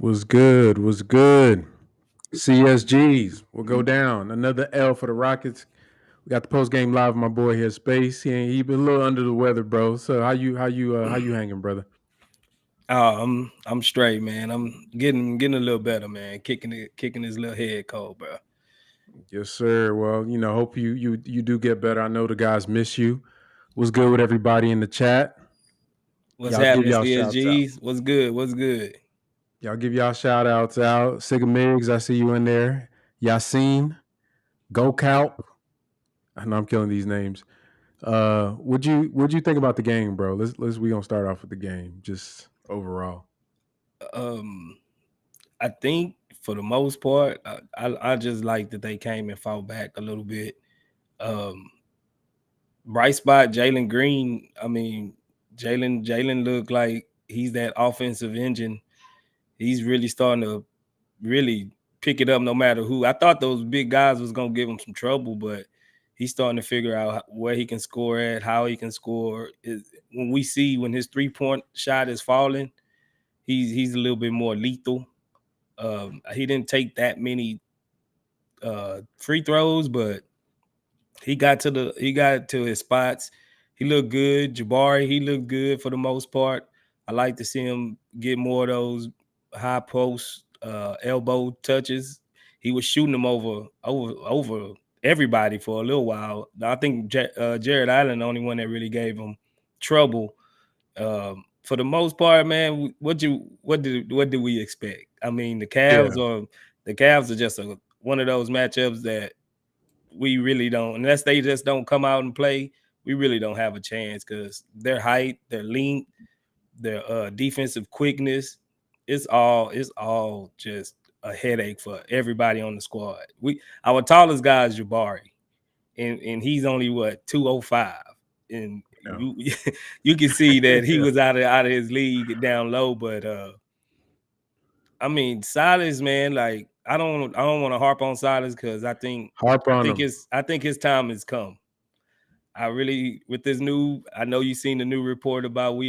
Was good. Was good. CSGs will go down. Another L for the Rockets. We got the post game live. With my boy here, Space. He been a little under the weather, bro. So how you hanging, brother? I'm straight, man. I'm getting a little better, man. Kicking his little head cold, bro. Yes, sir. Well, hope you do get better. I know the guys miss you. Was good with everybody in the chat. What's Y'all give happening, y'all shouts out. CSGs? What's good? What's good? Y'all give y'all shout outs out. Sigga Migs, I see you in there. Yassine, Go Calp. I know I'm killing these names. What'd you think about the game, bro? Let's we gonna start off with the game, just overall. Um, I think for the most part, I just like that they came and fought back a little bit. Um, Bright spot, Jalen Green. I mean, Jalen looked like he's that offensive engine. He's really starting to really pick it up no matter who. I thought those big guys was gonna give him some trouble, but he's starting to figure out where he can score at, how he can score. When we see when his 3-point shot is falling, he's a little bit more lethal. He didn't take that many free throws, but he got to his spots. He looked good. Jabari, he looked good for the most part. I like to see him get more of those high post elbow touches. He was shooting them over everybody for a little while. I think Jared Allen, the only one that really gave him trouble. For the most part, man, what do we expect? I mean, Yeah, the Cavs are just one of those matchups that we really don't, unless they just don't come out and play, we really don't have a chance because their height, their length, their defensive quickness, it's all just a headache for everybody on the squad. Our tallest guy is Jabari, and he's only what 205, and yeah, you can see that he yeah. was out of his league down low. But I mean, Silas, man, like I don't want to harp on Silas because I think Harp I on think them. his I think his time has come. I really with this new. I know you seen the new report about we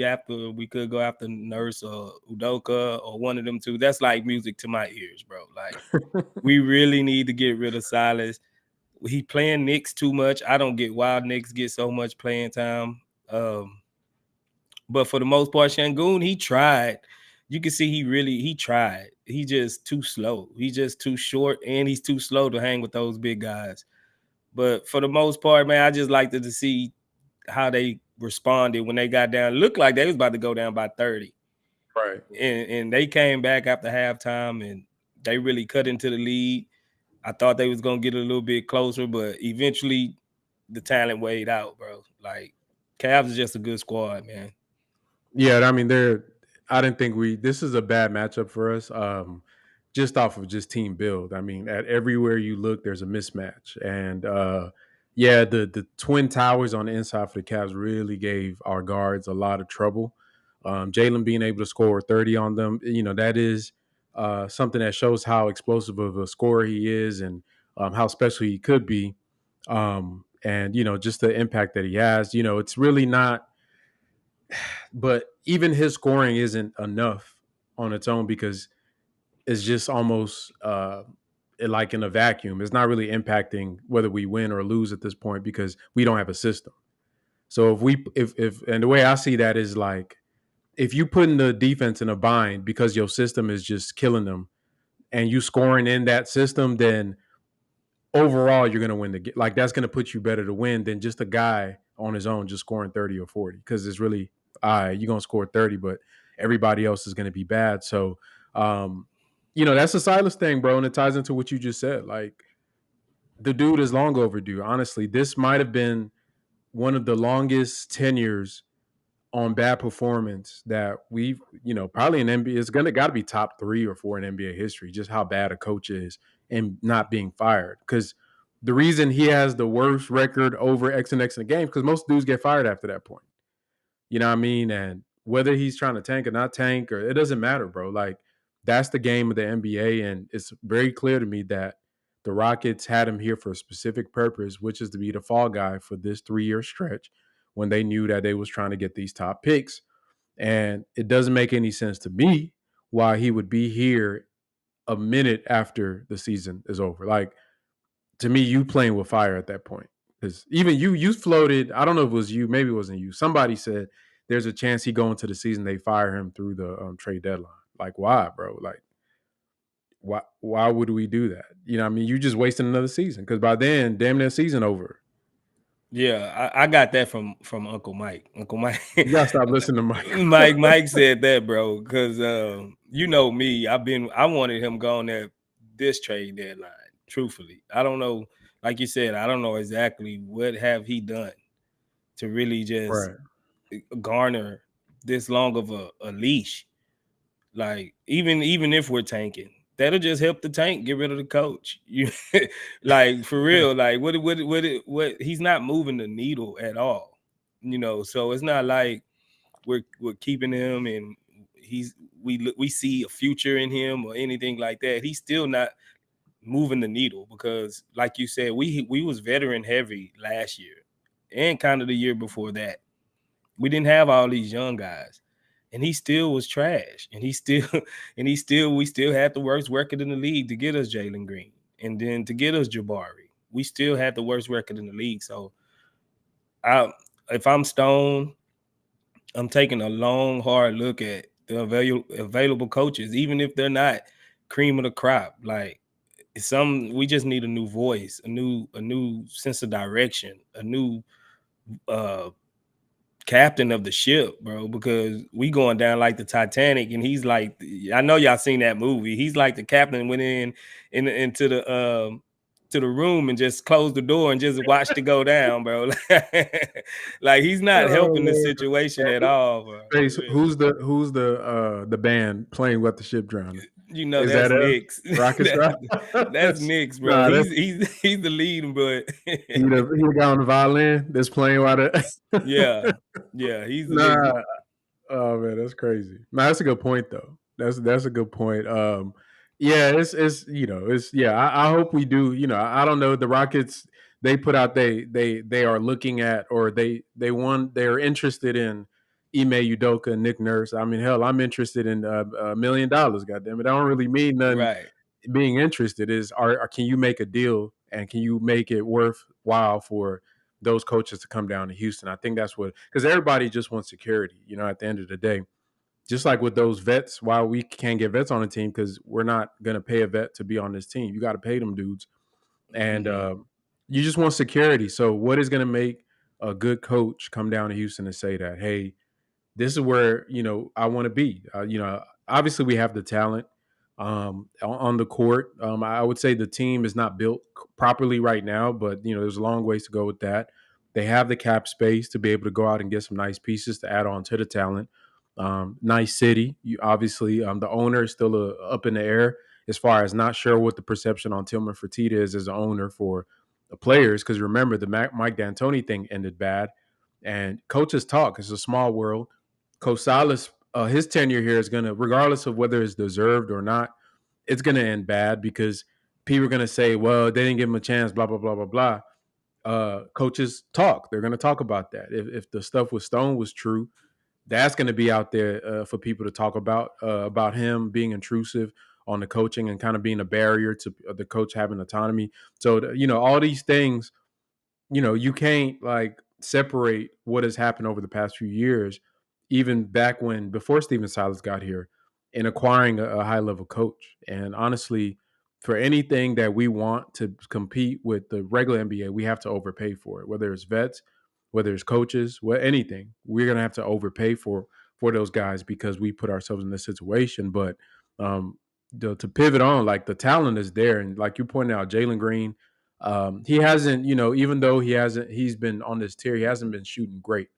could go after Nurse or Udoka or one of them two. That's like music to my ears, bro. Like we really need to get rid of Silas. He playing Knicks too much. I don't get why Knicks get so much playing time. But for the most part, Sengun, he tried. You can see he tried. He just too slow. He's just too short and he's too slow to hang with those big guys. But for the most part, man, I just liked to see how they responded when they got down. It looked like they was about to go down by 30. Right. And they came back after halftime and they really cut into the lead. I thought they was gonna get a little bit closer, but eventually the talent weighed out, bro. Like Cavs is just a good squad, man. Yeah, I mean, I didn't think this is a bad matchup for us. Just off of just team build. I mean, at everywhere you look, there's a mismatch, and yeah, the twin towers on the inside for the Cavs really gave our guards a lot of trouble. Jalen being able to score 30 on them, that is something that shows how explosive of a scorer he is, and how special he could be. And just the impact that he has. It's really not, but even his scoring isn't enough on its own because it's just almost like in a vacuum. It's not really impacting whether we win or lose at this point because we don't have a system. So if and the way I see that is like if you put in the defense in a bind because your system is just killing them and you scoring in that system, then overall you're gonna win the game. Like that's gonna put you better to win than just a guy on his own just scoring 30 or 40 because it's really all right, you're gonna score 30, but everybody else is gonna be bad. So um, that's a Silas thing, bro, and it ties into what you just said. Like the dude is long overdue. Honestly, this might have been one of the longest tenures on bad performance that we've, probably in NBA. It's gonna got to be top 3 or 4 in NBA history. Just how bad a coach is and not being fired. Because the reason he has the worst record over X and X in the game because most dudes get fired after that point. You know what I mean? And whether he's trying to tank or not tank, or it doesn't matter, bro. Like that's the game of the NBA, and it's very clear to me that the Rockets had him here for a specific purpose, which is to be the fall guy for this 3-year stretch when they knew that they was trying to get these top picks. And it doesn't make any sense to me why he would be here a minute after the season is over. Like, to me, you playing with fire at that point. Because even you floated, I don't know if it was you, maybe it wasn't you. Somebody said there's a chance he go into the season, they fire him through the trade deadline. Like, why, bro? Like, why would we do that? You know what I mean? You just wasting another season. Because by then, damn near season over. Yeah, I got that from Uncle Mike. Uncle Mike, You gotta stop listening to Mike. Mike said that, bro, because you know me, I wanted him gone at this trade deadline. Truthfully, I don't know, like you said, I don't know exactly what have he done to really just Right. garner this long of a leash. Like even if we're tanking, that'll just help the tank get rid of the coach. You like for real, like what he's not moving the needle at all. You know, so it's not like we're keeping him and we see a future in him or anything like that. He's still not moving the needle because, like you said, we was veteran heavy last year and kind of the year before that. We didn't have all these young guys, and he still was trash. And we still had the worst record in the league to get us Jalen Green, and then to get us Jabari. We still had the worst record in the league. So, if I'm Stone, I'm taking a long, hard look at the available coaches, even if they're not cream of the crop. Like we just need a new voice, a new sense of direction, a new captain of the ship, bro, because we going down like the Titanic, and he's like, I know y'all seen that movie. He's like the captain went into the to the room and just closed the door and just watched it go down, bro. Like he's not Oh, helping the Lord. situation at all, bro. Face, who's the band playing "Let the Ship Drown"? You know Is that's that us? Knicks. Rockets, right? That's Knicks, bro. Nah, that's He's the lead, but he the guy on the violin that's playing while the yeah, he's the lead. nah. Oh man, that's crazy. Nah, that's a good point though. That's a good point. Yeah, it's it's yeah. I hope we do. I don't know. The Rockets, they put out they are looking at, or they're interested in Ime Udoka and Nick Nurse. I mean, hell, I'm interested in $1 million. Goddamn it, I don't really mean nothing. Right. Being interested is, can you make a deal, and can you make it worthwhile for those coaches to come down to Houston? I think that's what, because everybody just wants security. At the end of the day, just like with those vets, why we can't get vets on the team, because we're not going to pay a vet to be on this team. You got to pay them dudes, and you just want security. So what is going to make a good coach come down to Houston and say that, hey, this is where I want to be? Obviously we have the talent on the court. I would say the team is not built properly right now, but there's a long ways to go with that. They have the cap space to be able to go out and get some nice pieces to add on to the talent. Nice city. Obviously, the owner is still up in the air as far as not sure what the perception on Tillman Fertitta is as an owner for the players. Because remember, the Mike D'Antoni thing ended bad, and coaches talk. It's a small world. Coach Silas, his tenure here is going to, regardless of whether it's deserved or not, it's going to end bad, because people are going to say, well, they didn't give him a chance, blah, blah, blah, blah, blah. Coaches talk. They're going to talk about that. If the stuff with Stone was true, that's going to be out there for people to talk about him being intrusive on the coaching and kind of being a barrier to the coach having autonomy. So, all these things, you can't like separate what has happened over the past few years, even back before Stephen Silas got here, in acquiring a high level coach. And honestly, for anything that we want to compete with the regular NBA, we have to overpay for it, whether it's vets, whether it's coaches, anything. We're going to have to overpay for those guys, because we put ourselves in this situation. But to pivot on, like, the talent is there. And like you pointed out, Jalen Green, he hasn't, even though he's been on this tier, he hasn't been shooting great.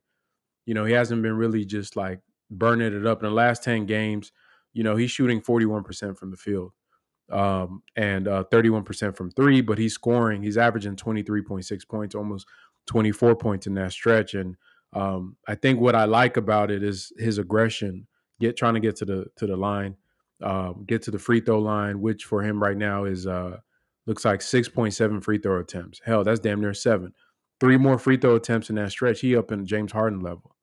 He hasn't been really just like burning it up. In the last 10 games, he's shooting 41% from the field, and 31% from three, but he's scoring. He's averaging 23.6 points, almost 24 points in that stretch. And I think what I like about it is his aggression, trying to get to the line, get to the free throw line, which for him right now is looks like 6.7 free throw attempts. Hell, that's damn near 7. 3 more free throw attempts in that stretch, he up in James Harden level.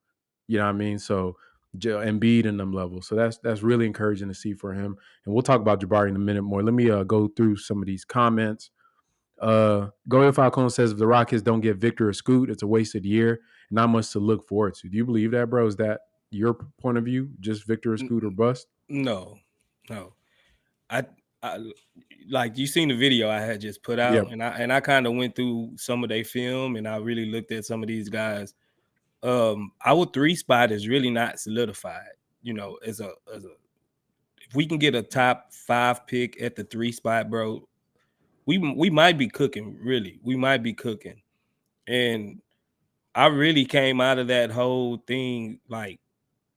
You know what I mean? So Embiid in them levels. So that's really encouraging to see for him. And we'll talk about Jabari in a minute more. Let me go through some of these comments. Goyo Falcone says if the Rockets don't get Victor or Scoot, it's a wasted year. Not much to look forward to. Do you believe that, bro? Is that your point of view? Just Victor or Scoot or bust? No. I like you seen the video I had just put out, Yep. and I kind of went through some of their film, and I really looked at some of these guys. Our 3 spot is really not solidified. As a if we can get a top 5 pick at the 3 spot, bro, we might be cooking. Really, we might be cooking. And I really came out of that whole thing like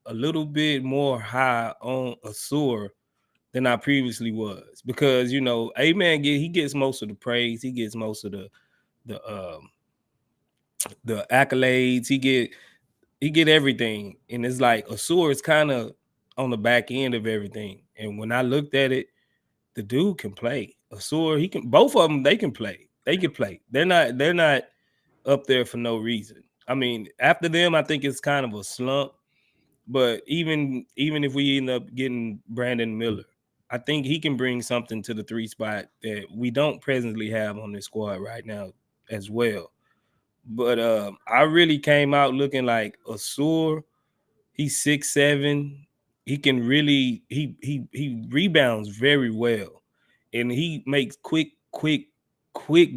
a little bit more high on Asur than I previously was, because A-Man he gets most of the praise, he gets most of the accolades, he get everything, and it's like Asur is kind of on the back end of everything. And when I looked at it, the dude can play. Asur, he can. Both of them, they can play. They can play. They're not up there for no reason. I mean, after them, I think it's kind of a slump. But even if we end up getting Brandon Miller, I think he can bring something to the 3 spot that we don't presently have on this squad right now as well. But I really came out looking like Asur. He's 6'7". He can really he rebounds very well, and he makes quick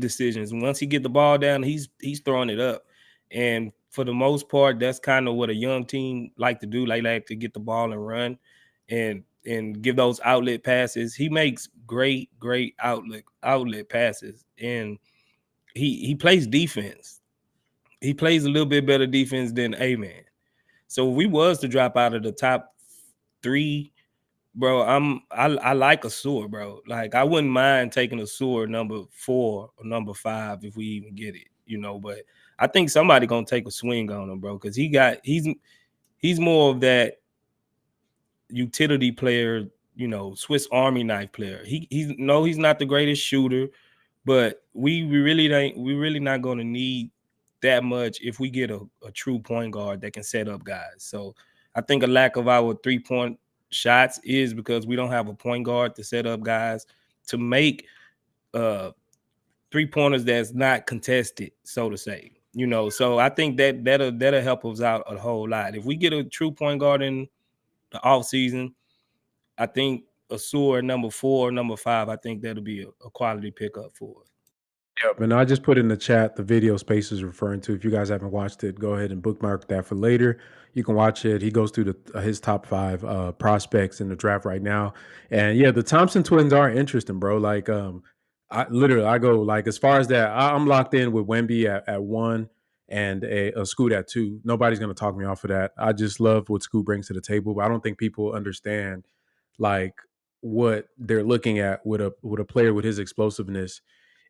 decisions. Once he get the ball down, he's throwing it up. And for the most part, that's kind of what a young team like to do. They like to get the ball and run, and give those outlet passes. He makes great outlet passes, and he plays defense. He plays a little bit better defense than A-Man. So if we was to drop out of the top 3, bro, I like Asur, bro. Like, I wouldn't mind taking Asur number 4 or number 5 if we even get it, But I think somebody gonna take a swing on him, bro, because he's more of that utility player, Swiss Army knife player. He's not the greatest shooter, but we really not gonna need that much if we get a true point guard that can set up guys. So I think a lack of our 3-point shots is because we don't have a point guard to set up guys to make 3-pointers that's not contested, so to say. So I think that'll help us out a whole lot. If we get a true point guard in the offseason, I think Asur number 4, number 5, I think that'll be a quality pickup for us. Yep, and I just put in the chat the video Space is referring to. If you guys haven't watched it, go ahead and bookmark that for later. You can watch it. He goes through his top 5 prospects in the draft right now, and yeah, the Thompson twins are interesting, bro. Like, I go like as far as that. I'm locked in with Wemby at 1 and a Scoot at 2. Nobody's gonna talk me off of that. I just love what Scoot brings to the table, but I don't think people understand like what they're looking at with a player with his explosiveness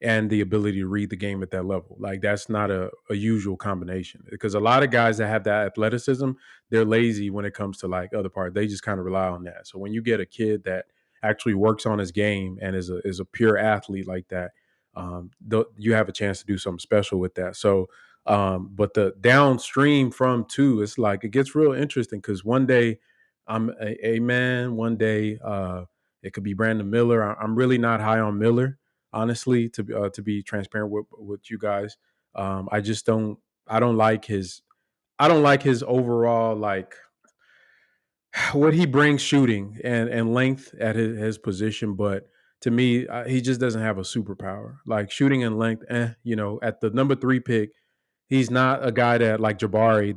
and the ability to read the game at that level. Like, that's not a usual combination, because a lot of guys that have that athleticism, they're lazy when it comes to like other parts. They just kind of rely on that. So when you get a kid that actually works on his game and is a pure athlete like that, you have a chance to do something special with that. So, but the downstream from 2, it's like it gets real interesting because one day I'm a man, one day it could be Brandon Miller. I'm really not high on Miller, honestly, to be transparent with you guys. I just don't. I don't like his. I don't like his overall like what he brings shooting and length at his position. But to me, he just doesn't have a superpower like shooting and length. At the number 3 pick, he's not a guy that like Jabari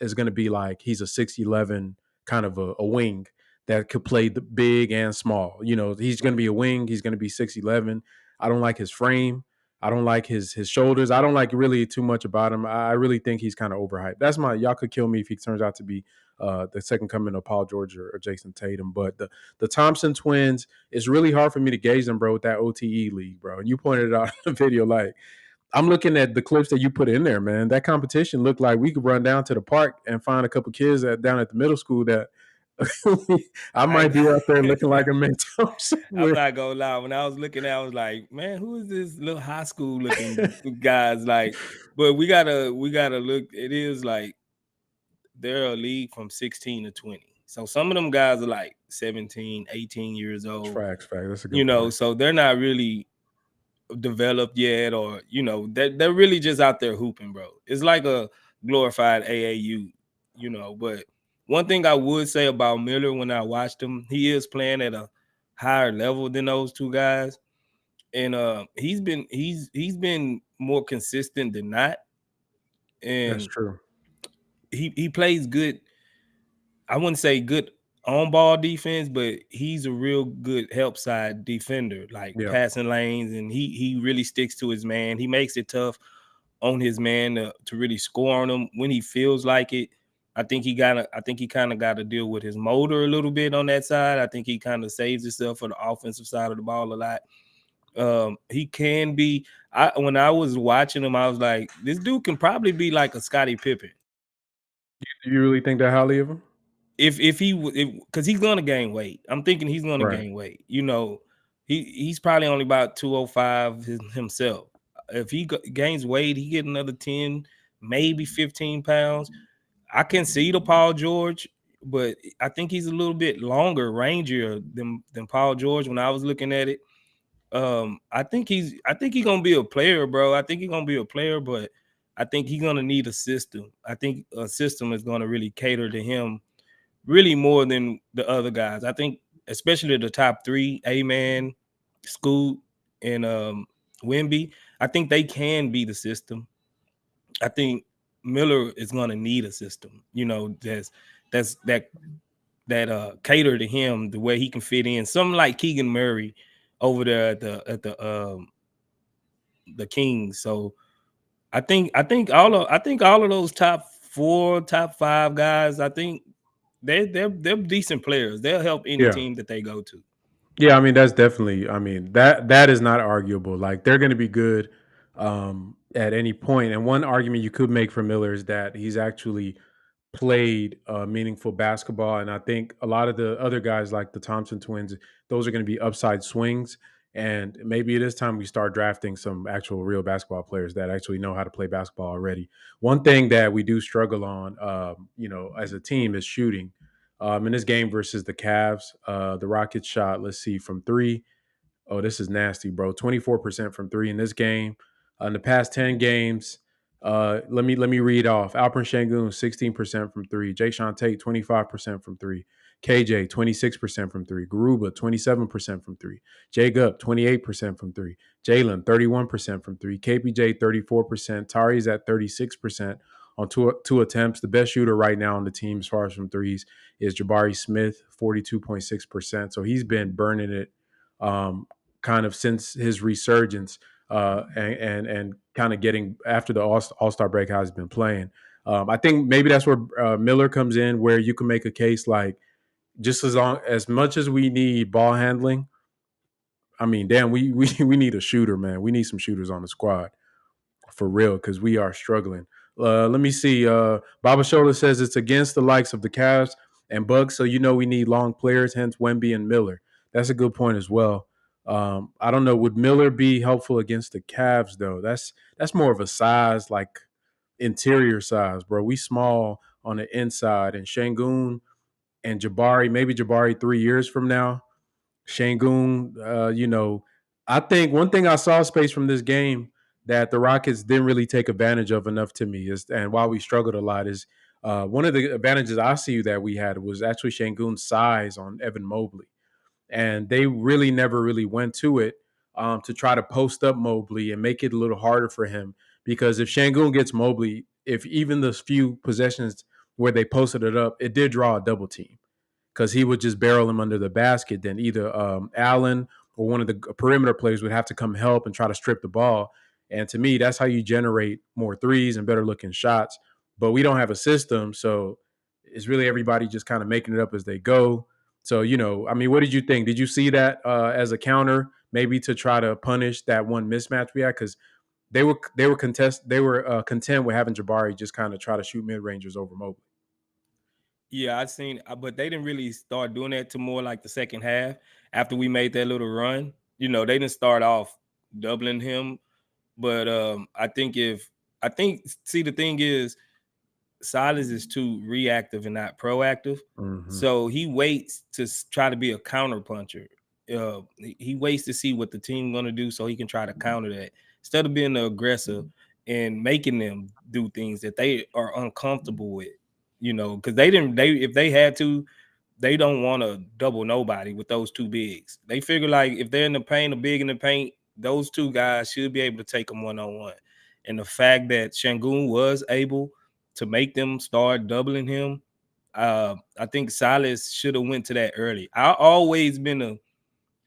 is gonna be like he's a 6'11" kind of a wing that could play the big and small. He's gonna be a wing. He's gonna be 6'11". I don't like his frame. I don't like his shoulders. I don't like really too much about him. I really think he's kind of overhyped. That's y'all could kill me if he turns out to be the second coming of Paul George or Jason Tatum. But the Thompson twins, it's really hard for me to gauge them, bro, with that OTE league, bro. And you pointed it out in the video, like I'm looking at the clips that you put in there, man. That competition looked like we could run down to the park and find a couple kids down at the middle school that I might be out there looking like a man Thompson. I'm not gonna lie. When I was looking at, I was like, man, who is this little high school looking guys? Like, but we gotta look. It is like they're a league from 16 to 20. So some of them guys are like 17, 18 years old. Facts. That's a good point. So they're not really developed yet, or they're really just out there hooping, bro. It's like a glorified AAU, But one thing I would say about Miller when I watched him, he is playing at a higher level than those two guys, and he's been more consistent than not, That's and true. he plays good. I wouldn't say good on ball defense, but he's a real good help side defender, like Yeah. passing lanes, and he really sticks to his man. He makes it tough on his man to really score on him when he feels like it. I think he kind of got to deal with his motor a little bit on that side. I think he kind of saves himself for the offensive side of the ball a lot. He can be. When I was watching him, I was like, this dude can probably be like a Scottie Pippen. Do you really think that highly of him? If he because he's gonna gain weight. I'm thinking he's gonna Right. gain weight. He's probably only about 205 himself. If he gains weight, he get another 10, maybe 15 pounds. I can see the Paul George, but I think he's a little bit longer, rangier than Paul George. When I was looking at it, I think he's gonna be a player, bro. I think he's gonna be a player, but I think he's gonna need a system. I think a system is gonna really cater to him really more than the other guys. I think especially the top three, A-Man, Scoot, and Wemby, I think they can be the system. I think Miller is gonna need a system, that's that cater to him the way he can fit in. Something like Keegan Murray over there at the Kings. So I think all of those top four, top five guys, I think they're decent players. They'll help any Yeah. team that they go to. Yeah, I mean that's definitely. I mean that is not arguable. Like they're going to be good at any point. And one argument you could make for Miller is that he's actually played meaningful basketball, and I think a lot of the other guys like the Thompson twins, those are going to be upside swings. And maybe it is time we start drafting some actual real basketball players that actually know how to play basketball already. One thing that we do struggle on, as a team is shooting. In this game versus the Cavs, the Rockets shot, let's see, from three. Oh, this is nasty, bro. 24% from three in this game. In the past 10 games, let me read off. Alperen Sengun, 16% from three. Jayshawn Tate, 25% from three. KJ, 26% from three. Garuba, 27% from three. Jacob, 28% from three. Jalen, 31% from three. KPJ, 34%. Tari's at 36% on two attempts. The best shooter right now on the team as far as from threes is Jabari Smith, 42.6%. So he's been burning it kind of since his resurgence and kind of getting after the All-Star break how he's been playing. I think maybe that's where Miller comes in, where you can make a case like just as much as we need ball handling. I mean, damn, we need a shooter, man. We need some shooters on the squad for real because we are struggling. Let me see. Baba Shola says it's against the likes of the Cavs and Bucks, so we need long players, hence Wemby and Miller. That's a good point as well. I don't know. Would Miller be helpful against the Cavs though? That's more of a size, like interior size, bro. We small on the inside, and Shangun and Jabari, maybe Jabari 3 years from now. Shangun, I think one thing I saw space from this game that the Rockets didn't really take advantage of enough to me is, and why we struggled a lot is one of the advantages I see that we had was actually Shangun's size on Evan Mobley, and they really never really went to it to try to post up Mobley and make it a little harder for him because if Shangun gets Mobley, if even the few possessions where they posted it up, it did draw a double team because he would just barrel him under the basket. Then either Allen or one of the perimeter players would have to come help and try to strip the ball. And to me, that's how you generate more threes and better looking shots. But we don't have a system, so it's really everybody just kind of making it up as they go. So I mean, what did you think? Did you see that as a counter, maybe to try to punish that one mismatch we had? Because they were content with having Jabari just kind of try to shoot mid rangers over Mobley. Yeah, I seen, but they didn't really start doing that to more like the second half after we made that little run. They didn't start off doubling him, but I think see, the thing is, Silas is too reactive and not proactive. Mm-hmm. So he waits to try to be a counter puncher. He waits to see what the team going to do so he can try to counter that instead of being the aggressor and making them do things that they are uncomfortable with. Because if they had to, they don't want to double nobody with those two bigs. They figure like if they're in the paint or big in the paint, those two guys should be able to take them one-on-one. And the fact that Sengun was able to make them start doubling him, I think Silas should have went to that early. I always been a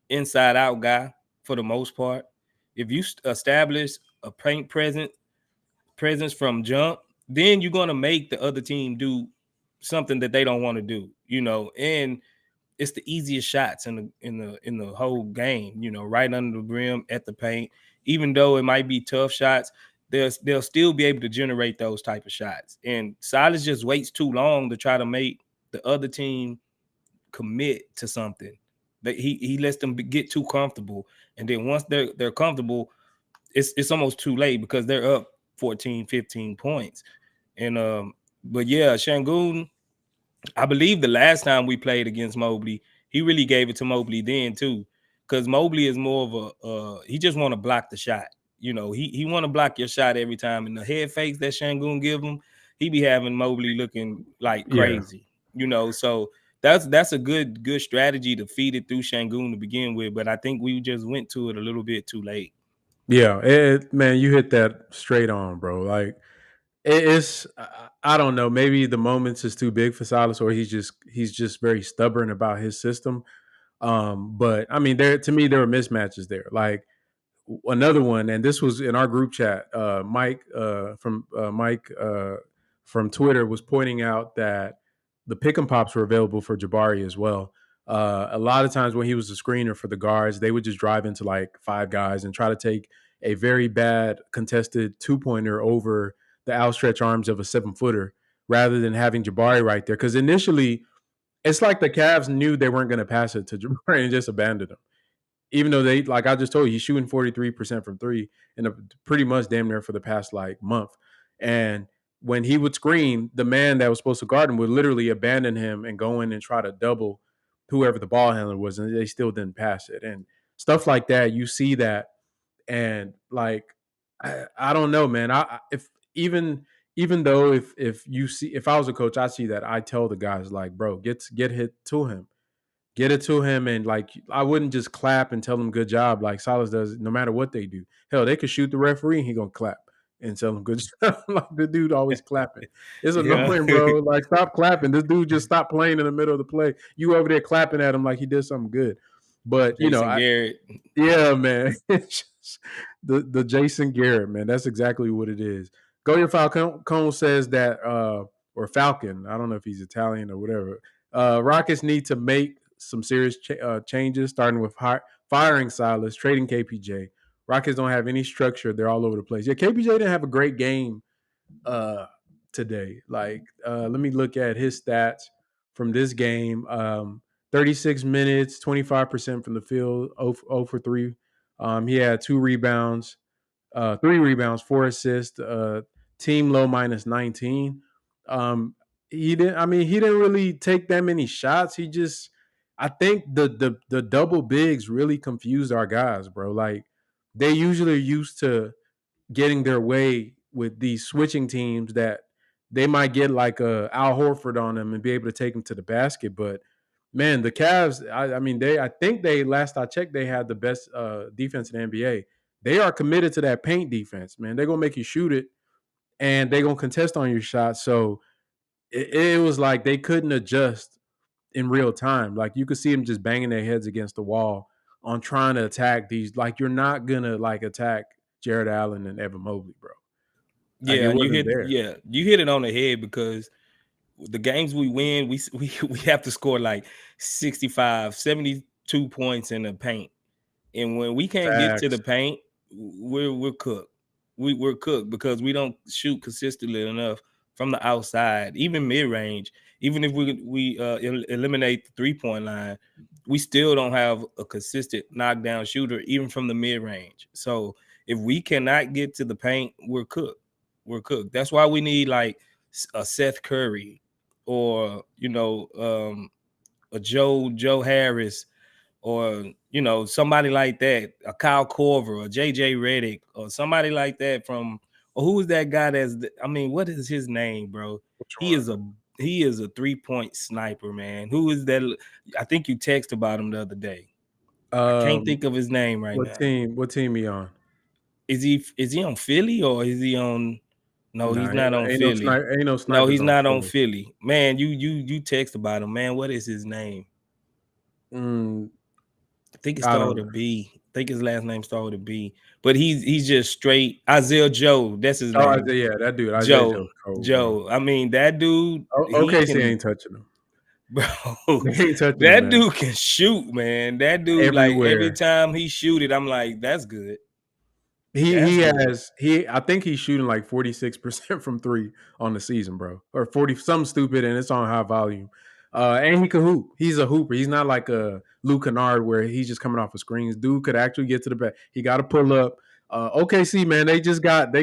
inside out guy for the most part. If you establish a paint presence from jump, then you're gonna make the other team do something that they don't want to do. And it's the easiest shots in the whole game. Right under the rim at the paint. Even though it might be tough shots, they'll still be able to generate those type of shots. And Silas just waits too long to try to make the other team commit to something. That he lets them get too comfortable, and then once they're comfortable, it's almost too late because they're up 14, 15 points. And but yeah, Sengun, I believe the last time we played against Mobley, he really gave it to Mobley then too, because Mobley is more of he just want to block the shot. He want to block your shot every time, and the head fakes that Sengun give him, he be having Mobley looking like Yeah. crazy. So that's a good strategy to feed it through Sengun to begin with, but I think we just went to it a little bit too late. Yeah, man, you hit that straight on, bro. Like it's, I don't know, maybe the moments is too big for Silas, or he's just very stubborn about his system. But I mean, there to me there were mismatches there. Like another one, and this was in our group chat. Mike from Twitter was pointing out that the pick and pops were available for Jabari as well. A lot of times when he was a screener for the guards, they would just drive into like five guys and try to take a very bad contested 2-pointer over the outstretched arms of a 7-footer rather than having Jabari right there. Because initially, it's like the Cavs knew they weren't going to pass it to Jabari and just abandoned him, even though they, like I just told you, he's shooting 43% from three and pretty much damn near for the past like month. And when he would screen, the man that was supposed to guard him would literally abandon him and go in and try to double whoever the ball handler was, and they still didn't pass it. And stuff like that, you see that, and like I don't know, man. If even though if you see, if I was a coach, I see that, I tell the guys like, bro, get hit to him, get it to him, and like I wouldn't just clap and tell them good job like Silas does. No matter what they do, hell, they could shoot the referee and he gonna clap and tell them good job. Like the dude always clapping. It's Yeah. annoying, bro. Like stop clapping. This dude just stopped playing in the middle of the play. You over there clapping at him like he did something good. But Jason Garrett. yeah, man. It's just the Jason Garrett, man. That's exactly what it is. Go Your Falcone says that, or Falcon. I don't know if he's Italian or whatever. Rockets need to make some serious changes, starting with firing Silas, trading KPJ. Rockets don't have any structure. They're all over the place. Yeah, KPJ didn't have a great game uh, today. Like, let me look at his stats from this game. 36 minutes, 25% from the field, 0 for 3. He had 3 rebounds, 4 assists, team low minus 19. He didn't really take that many shots. I think the double bigs really confused our guys, bro. Like they usually are used to getting their way with these switching teams that they might get like a Al Horford on them and be able to take them to the basket. But man, the Cavs, I think they, last I checked, they had the best defense in the NBA. They are committed to that paint defense, man. They're gonna make you shoot it, and they're gonna contest on your shot. So it was like they couldn't adjust in real time. Like you could see them just banging their heads against the wall on trying to attack these. Like you're not gonna like attack Jared Allen and Evan Mobley, bro. Like it Yeah, wasn't there. you hit it on the head because the games we win, we have to score like 65, 72 points in the paint. And when we can't get to the Facts. paint, we're cooked. We're cooked because we don't shoot consistently enough from the outside, even mid range. Even if we eliminate the 3-point line, we still don't have a consistent knockdown shooter, even from the mid range. So if we cannot get to the paint, we're cooked. We're cooked. That's why we need like a Seth Curry or a Joe Harris or somebody like that, a Kyle Korver or JJ Redick or somebody like that from, or who is that guy what is his name, bro? Which He is one? a 3-point sniper, man. Who is that? I think you texted about him the other day. I can't think of his name right What now. team? What team he on? Is he on Philly or is he on? No, Nah, he's not on ain't no Philly. sniper. Ain't no No, snipers he's on not on Philly. Philly. Man, you text about him, man. What is his name? Mm, I think it I started don't. with a B. I think his last name started with a B. But he's just straight Isaiah Joe. That's his Oh, name. Isaiah, yeah, that dude, Isaiah Joe. Joe's cold, bro. Joe. I mean, that dude, he OKC can, ain't touching him. bro. They ain't touching him, That man. dude can shoot, man. That dude, like every Everywhere. time he shoot it, I'm like, that's good. He That's he good. has he I think he's shooting like 46% from three on the season, bro. Or 40 something stupid, and it's on high volume. And he can hoop. He's a hooper. He's not like a Luke Kennard where he's just coming off of screens. Dude could actually get to the back. He got to pull up. OKC, man, they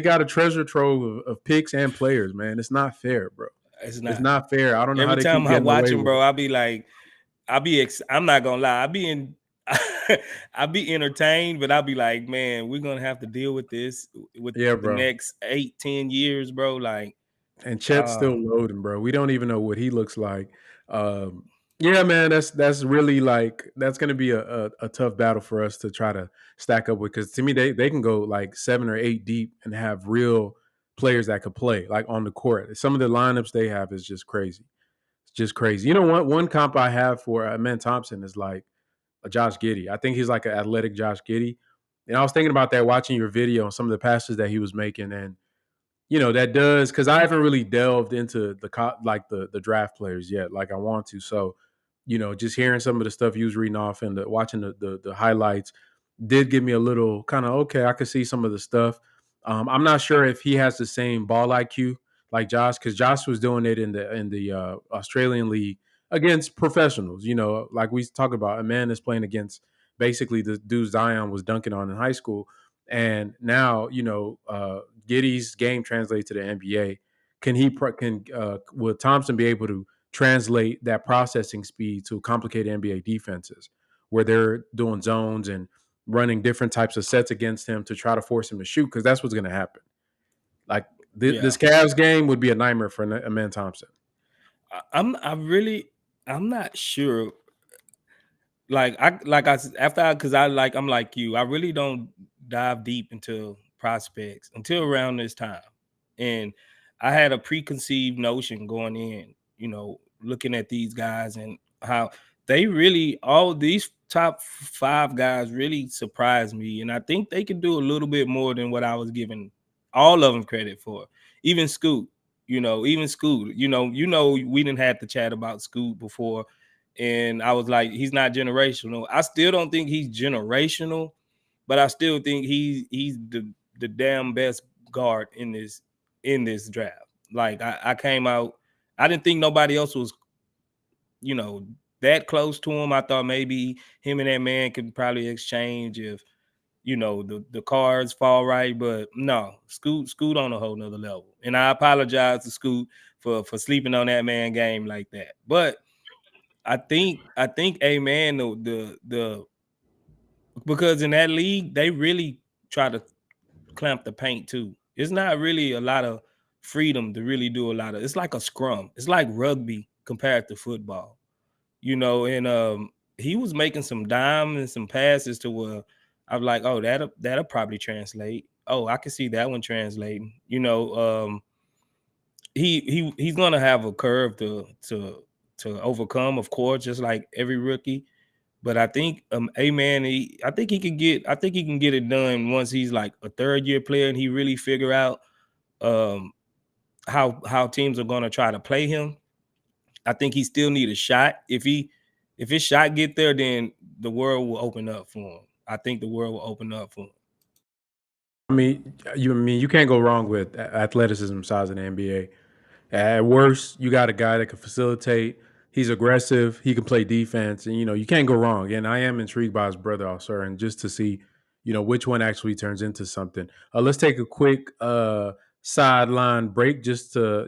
got a treasure trove of picks and players, man. It's not fair, bro. It's It's not. not fair. I don't know how Every they time keep I getting watch away him, with bro, it. I'm not gonna lie. I be entertained, but I'll be like, man, we're gonna have to deal with this with Yeah, the bro. next 8-10 years, bro. Like, And Chet's still loading, bro. We don't even know what he looks like. Um, yeah, man, that's really like that's going to be a tough battle for us to try to stack up with. Because to me, they can go like 7 or 8 deep and have real players that could play like on the court. Some of the lineups they have is just crazy. It's just crazy. You know, one comp I have for Man Thompson is like a Josh Giddey. I think he's like an athletic Josh Giddey. And I was thinking about that watching your video and some of the passes that he was making, and that does, because I haven't really delved into the draft players yet like I want to. So just hearing some of the stuff you was reading off and watching the highlights did give me a little kind of, okay, I could see some of the stuff. I'm not sure if he has the same ball IQ like Josh, because Josh was doing it in the Australian league against professionals. Like we talked about, a man is playing against basically the dude Zion was dunking on in high school, and now Giddy's game translate to the NBA. Will Thompson be able to translate that processing speed to complicated NBA defenses where they're doing zones and running different types of sets against him to try to force him to shoot? Because that's what's going to happen. Like yeah, this Cavs game would be a nightmare for a man Thompson. I'm not sure. Because I'm like you. I really don't dive deep into prospects until around this time, and I had a preconceived notion going in. Looking at these guys and how they really, all these top 5 guys really surprised me, and I think they can do a little bit more than what I was giving all of them credit for. Even Scoot, even Scoot. We didn't have to chat about Scoot before. And I was like, he's not generational. I still don't think he's generational, but I still think he's the damn best guard in this draft. Like I came out, I didn't think nobody else was, that close to him. I thought maybe him and that man could probably exchange if the cards fall right, but no, Scoot on a whole nother level. And I apologize to Scoot for sleeping on that man game like that. But I think a man the because in that league they really try to clamp the paint too. It's not really a lot of freedom to really do a lot of. It's like a scrum. It's like rugby compared to football, And he was making some dimes and some passes to where I'm like, oh, that'll probably translate. Oh, I can see that one translating. He's gonna have a curve to overcome, of course, just like every rookie. But I think I think he can get it done once he's like a third year player and he really figure out um how teams are gonna try to play him. I think he still need a shot. If his shot get there, then the world will open up for him. I think the world will open up for him. You can't go wrong with athleticism, size in the NBA. At worst, you got a guy that can facilitate. He's aggressive. He can play defense, and you can't go wrong. And I am intrigued by his brother also, and just to see, which one actually turns into something. Let's take a quick sideline break just to,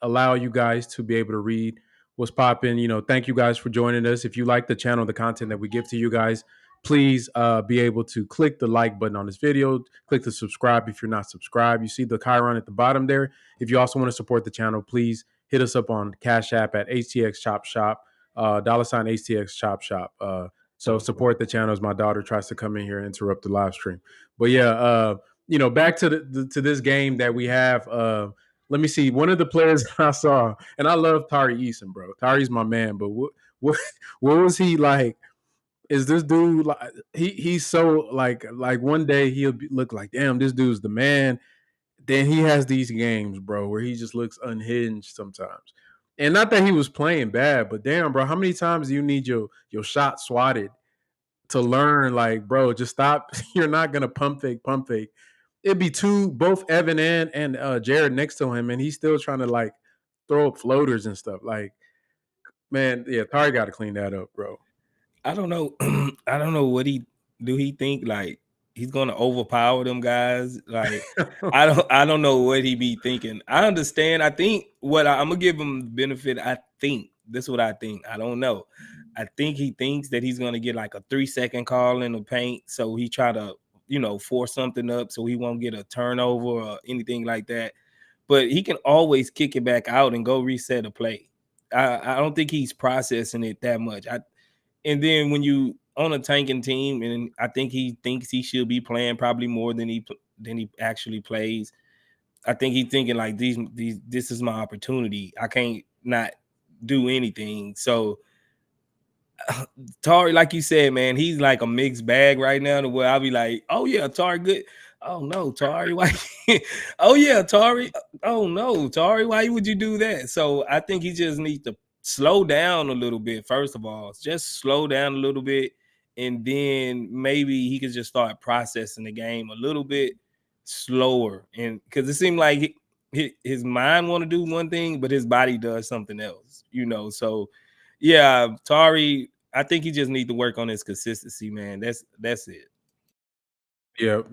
allow you guys to be able to read what's popping. Thank you guys for joining us. If you like the channel, the content that we give to you guys, please be able to click the like button on this video, click the subscribe if you're not subscribed. You see the Chiron at the bottom there. If you also want to support the channel, please hit us up on Cash App at HTX Chop Shop, $ HTX Chop Shop. So support the channel as my daughter tries to come in here and interrupt the live stream. But yeah, back to this game that we have. Let me see. One of the players I saw, and I love Tari Eason, bro. Tari's my man, but what what was he like? Is this dude like he's so like one day look like, damn, this dude's the man. Then he has these games, bro, where he just looks unhinged sometimes. And not that he was playing bad, but damn, bro, how many times do you need your shot swatted to learn, like, bro, just stop. You're not gonna pump fake. It'd be both Evan and Jared next to him, and he's still trying to like throw up floaters and stuff. Like, man, yeah, Tari got to clean that up, bro. I don't know. I don't know what he think like he's gonna overpower them guys. Like I don't know what he be thinking. I understand. I think what I'm gonna give him the benefit. I think this is what I think. I don't know. I think he thinks that he's gonna get like a 3-second call in the paint, so he try to force something up so he won't get a turnover or anything like that. But he can always kick it back out and go reset a play. I don't think he's processing it that much. And then when you on a tanking team, and I think he thinks he should be playing probably more than he actually plays. I think he's thinking like this is my opportunity. I can't not do anything. So Tari, like you said, man, he's like a mixed bag right now to where I'll be like, oh yeah, Tari good. Oh no, Tari, why? Oh yeah, Tari. Oh no, Tari, why would you do that? So I think he just needs to slow down a little bit. First of all, just slow down a little bit, and then maybe he could just start processing the game a little bit slower. And because it seemed like his mind want to do one thing, but his body does something else. So yeah, Tari, I think he just need to work on his consistency, man. That's it. Yep.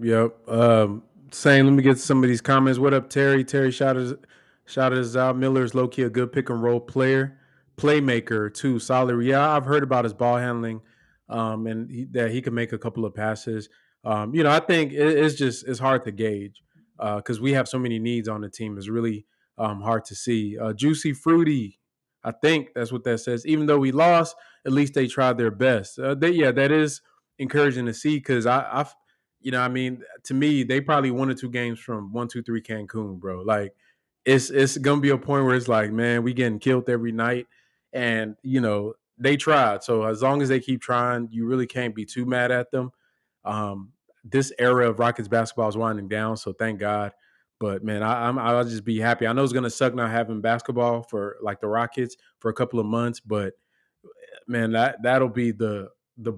Saying, let me get some of these comments. What up, Terry? Terry shouted us out. Miller's low key a good pick and roll player, playmaker too. Solid. Yeah, I've heard about his ball handling, and that he can make a couple of passes. I think it's hard to gauge because we have so many needs on the team. It's really hard to see. Juicy fruity. I think that's what that says. Even though we lost, at least they tried their best. That is encouraging to see because I've to me, they probably 1 or 2 games from 1-2-3 Cancun, bro. Like, it's gonna be a point where it's like, man, we getting killed every night, and they tried. So as long as they keep trying, you really can't be too mad at them. This era of Rockets basketball is winding down, so thank God. But man, I'll just be happy. I know it's gonna suck not having basketball for like the Rockets for a couple of months, but man, that'll be the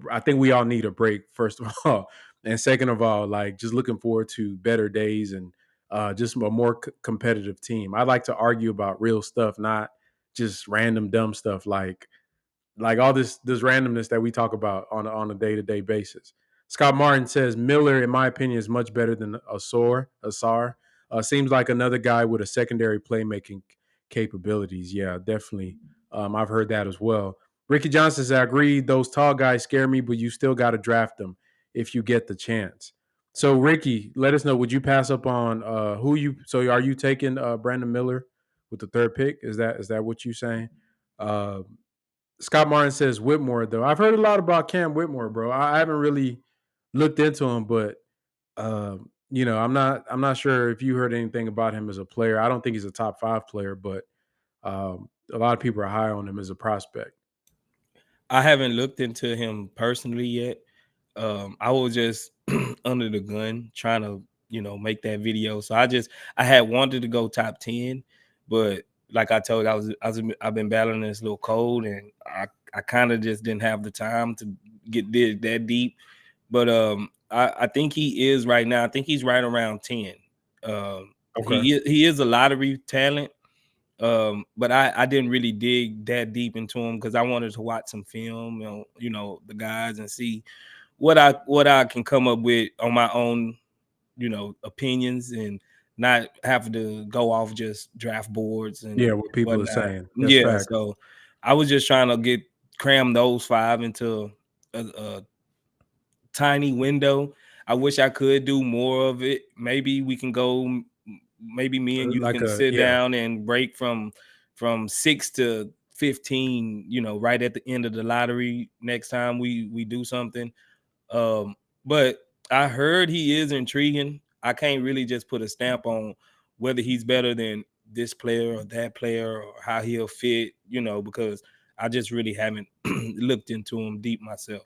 I think we all need a break, first of all. And second of all, like, just looking forward to better days and just a more competitive team. I like to argue about real stuff, not just random dumb stuff like all this randomness that we talk about on a day-to-day basis. Scott Martin says Miller, in my opinion, is much better than Asar. Seems like another guy with a secondary playmaking capabilities. Yeah, definitely. I've heard that as well. Ricky Johnson says, I agree. Those tall guys scare me, but you still got to draft them if you get the chance. So, Ricky, let us know. Would you pass up on who you? So, are you taking Brandon Miller with the 3rd pick? Is that what you're saying? Scott Martin says Whitmore, though. I've heard a lot about Cam Whitmore, bro. I haven't really looked into him, but I'm not sure if you heard anything about him as a player. I don't think he's a top 5 player, but a lot of people are high on him as a prospect. I haven't looked into him personally yet. I was just under the gun trying to, make that video. So I had wanted to go top 10, but like I told you, I've been battling this little cold, and I kind of just didn't have the time to get that deep. But I think he is right now. I think he's right around 10. Okay. He is a lottery talent. But I didn't really dig that deep into him because I wanted to watch some film, the guys, and see what I can come up with on my own, opinions. And not having to go off just draft boards and Yeah, what people are whatnot. saying. That's Yeah, facts. so I was just trying to cram those 5 into a tiny window. I wish I could do more of it. Maybe we can go. Maybe me and you Like can sit yeah. down and break from 6 to 15. Right at the end of the lottery next time we do something. But I heard he is intriguing. I can't really just put a stamp on whether he's better than this player or that player or how he'll fit. Because I just really haven't looked into him deep myself.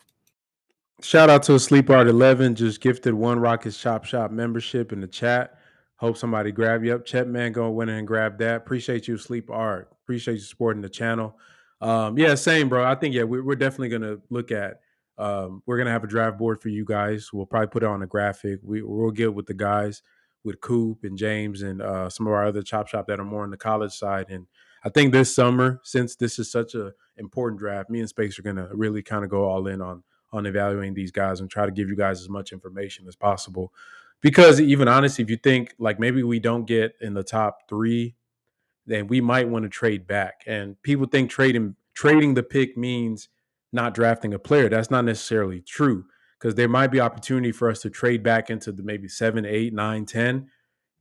Shout out to Sleep Art 11, just gifted one Rockets Chop Shop membership in the chat. Hope somebody grab you up. Chet man, go went in and grab that. Appreciate you, Sleep Art. Appreciate you supporting the channel. Yeah, same, bro. I think we're definitely gonna look at. We're gonna have a draft board for you guys. We'll probably put it on a graphic. We'll get with the guys with Coop and James and some of our other Chop Shop that are more on the college side. And I think this summer, since this is such a important draft, me and Space are gonna really kind of go all in on evaluating these guys and try to give you guys as much information as possible. Because even honestly, if you think like maybe we don't get in the top 3, then we might want to trade back. And people think trading the pick means not drafting a player. That's not necessarily true because there might be opportunity for us to trade back into the maybe 7, 8, 9, 10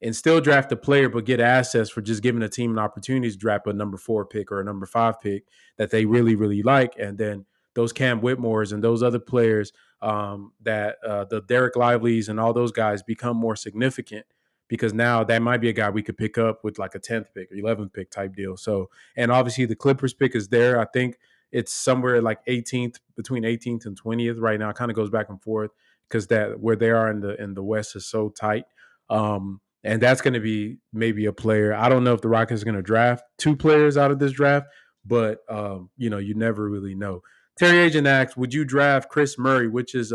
and still draft a player, but get assets for just giving a team an opportunity to draft a number 4 pick or a number 5 pick that they really, really like. And then those Cam Whitmores and those other players that the Derek Lively's and all those guys become more significant because now that might be a guy we could pick up with like a 10th pick or 11th pick type deal. So, and obviously the Clippers pick is there. I think it's somewhere like 18th, between 18th and 20th right now. It kind of goes back and forth because that where they are in the West is so tight. And that's going to be maybe a player. I don't know if the Rockets are going to draft 2 players out of this draft, but you never really know. Terry Agent asks, would you draft Chris Murray, which is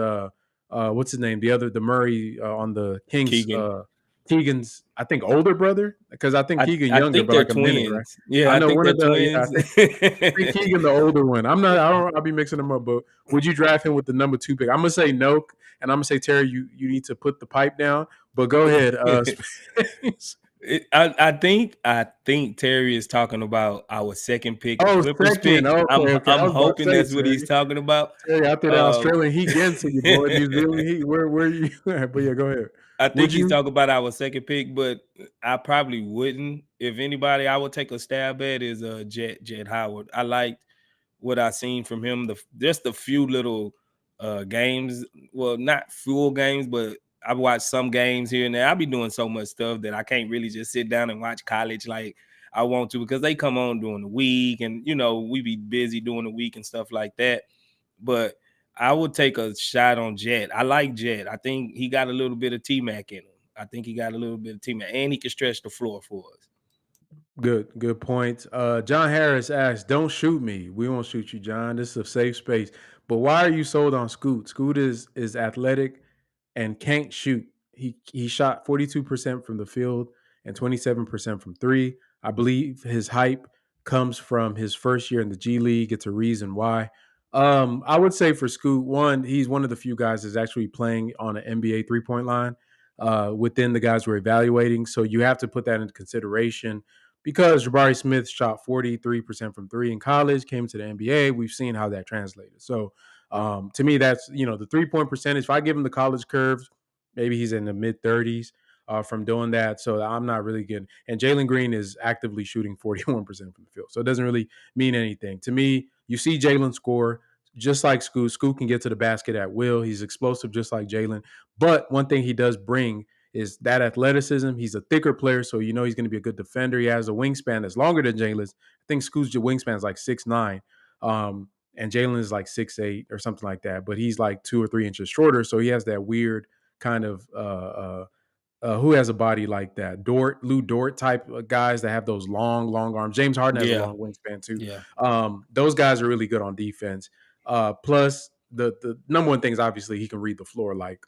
what's his name? The Murray on the Kings, Keegan. Keegan's, I think, older brother, because I think Keegan I younger, think but they're like a minute, right? twins. Yeah, I I know think one they're of the I twins. think Keegan the older one. I'll be mixing them up, but would you draft him with the number 2 pick? I'm gonna say no, and I'm gonna say Terry, you need to put the pipe down. But go ahead. I think Terry is talking about our second pick, the Oh, Clippers second. pick. Okay. I I'm was about hoping to that's say, what he's Terry. talking about. Terry, out there, the Um, Australian heat getting to you, boy. New Zealand heat. Where you at? But yeah, go ahead. I Would think he's you? talking about our second pick, but I probably wouldn't. If anybody, I would take a stab at is Jet Howard. I liked what I seen from him. Just a few little games. Well, not full games, but I've watched some games here and there. I be doing so much stuff that I can't really just sit down and watch college like I want to because they come on during the week and we be busy during the week and stuff like that. But I would take a shot on Jet. I like Jet. I think he got a little bit of T-Mac in him. I think he got a little bit of T-Mac, and he can stretch the floor for us. Good point. John Harris asks, "Don't shoot me. We won't shoot you, John. This is a safe space. But why are you sold on Scoot? Scoot is athletic and can't shoot. He shot 42% from the field and 27% from 3. I believe his hype comes from his first year in the G League. It's a reason why. I would say for Scoot, one, he's one of the few guys that's actually playing on an NBA 3-point line within the guys we're evaluating. So you have to put that into consideration because Jabari Smith shot 43% from 3 in college, came to the NBA. We've seen how that translated. So to me, that's, the 3-point percentage. If I give him the college curves, maybe he's in the mid 30s from doing that. So I'm not really good. And Jalen Green is actively shooting 41% from the field. So it doesn't really mean anything. To me, you see Jalen score just like Scoot. Scoot can get to the basket at will. He's explosive just like Jalen. But one thing he does bring is that athleticism. He's a thicker player, so he's going to be a good defender. He has a wingspan that's longer than Jalen's. I think Scoot's wingspan is like 6'9", and Jalen is like 6'8" or something like that. But he's like 2 or 3 inches shorter, so he has that weird kind of who has a body like that? Lou Dort type of guys that have those long arms. James Harden has a Yeah, long wingspan too. yeah. Those guys are really good on defense. Plus, the number one thing is obviously he can read the floor like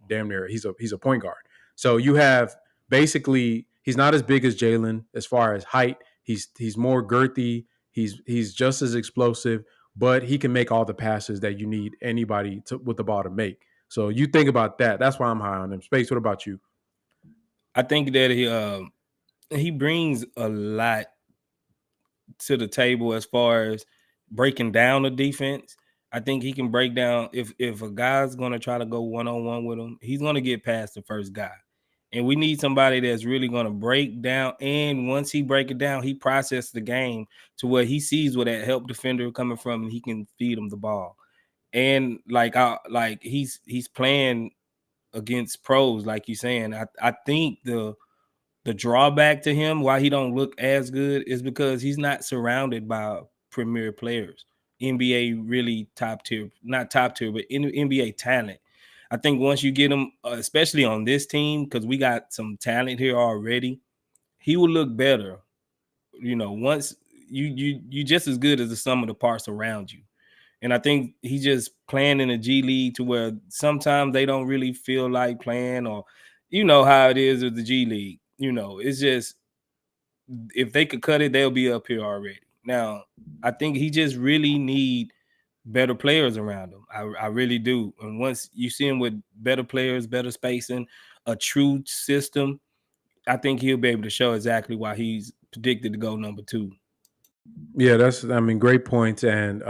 damn near. He's a point guard. So you have basically he's not as big as Jalen as far as height. He's more girthy. He's just as explosive, but he can make all the passes that you need anybody with the ball to make. So you think about that. That's why I'm high on him. Space. What about you? I think that he brings a lot to the table as far as breaking down the defense. I think he can break down if a guy's gonna try to go one on one with him, he's gonna get past the first guy. And we need somebody that's really gonna break down. And once he break it down, he processes the game to where he sees where that help defender coming from, and he can feed him the ball. And like he's playing against pros, like you saying. I think the drawback to him why he don't look as good is because he's not surrounded by premier players. NBA really top tier, not top tier, but NBA talent. I think once you get him, especially on this team, because we got some talent here already, he will look better. Once you just as good as the sum of the parts around you. And I think he's just playing in a G League to where sometimes they don't really feel like playing, or how it is with the G League. It's just if they could cut it, they'll be up here already. Now, I think he just really need better players around him. I really do. And once you see him with better players, better spacing, a true system, I think he'll be able to show exactly why he's predicted to go number 2. Yeah, great points. And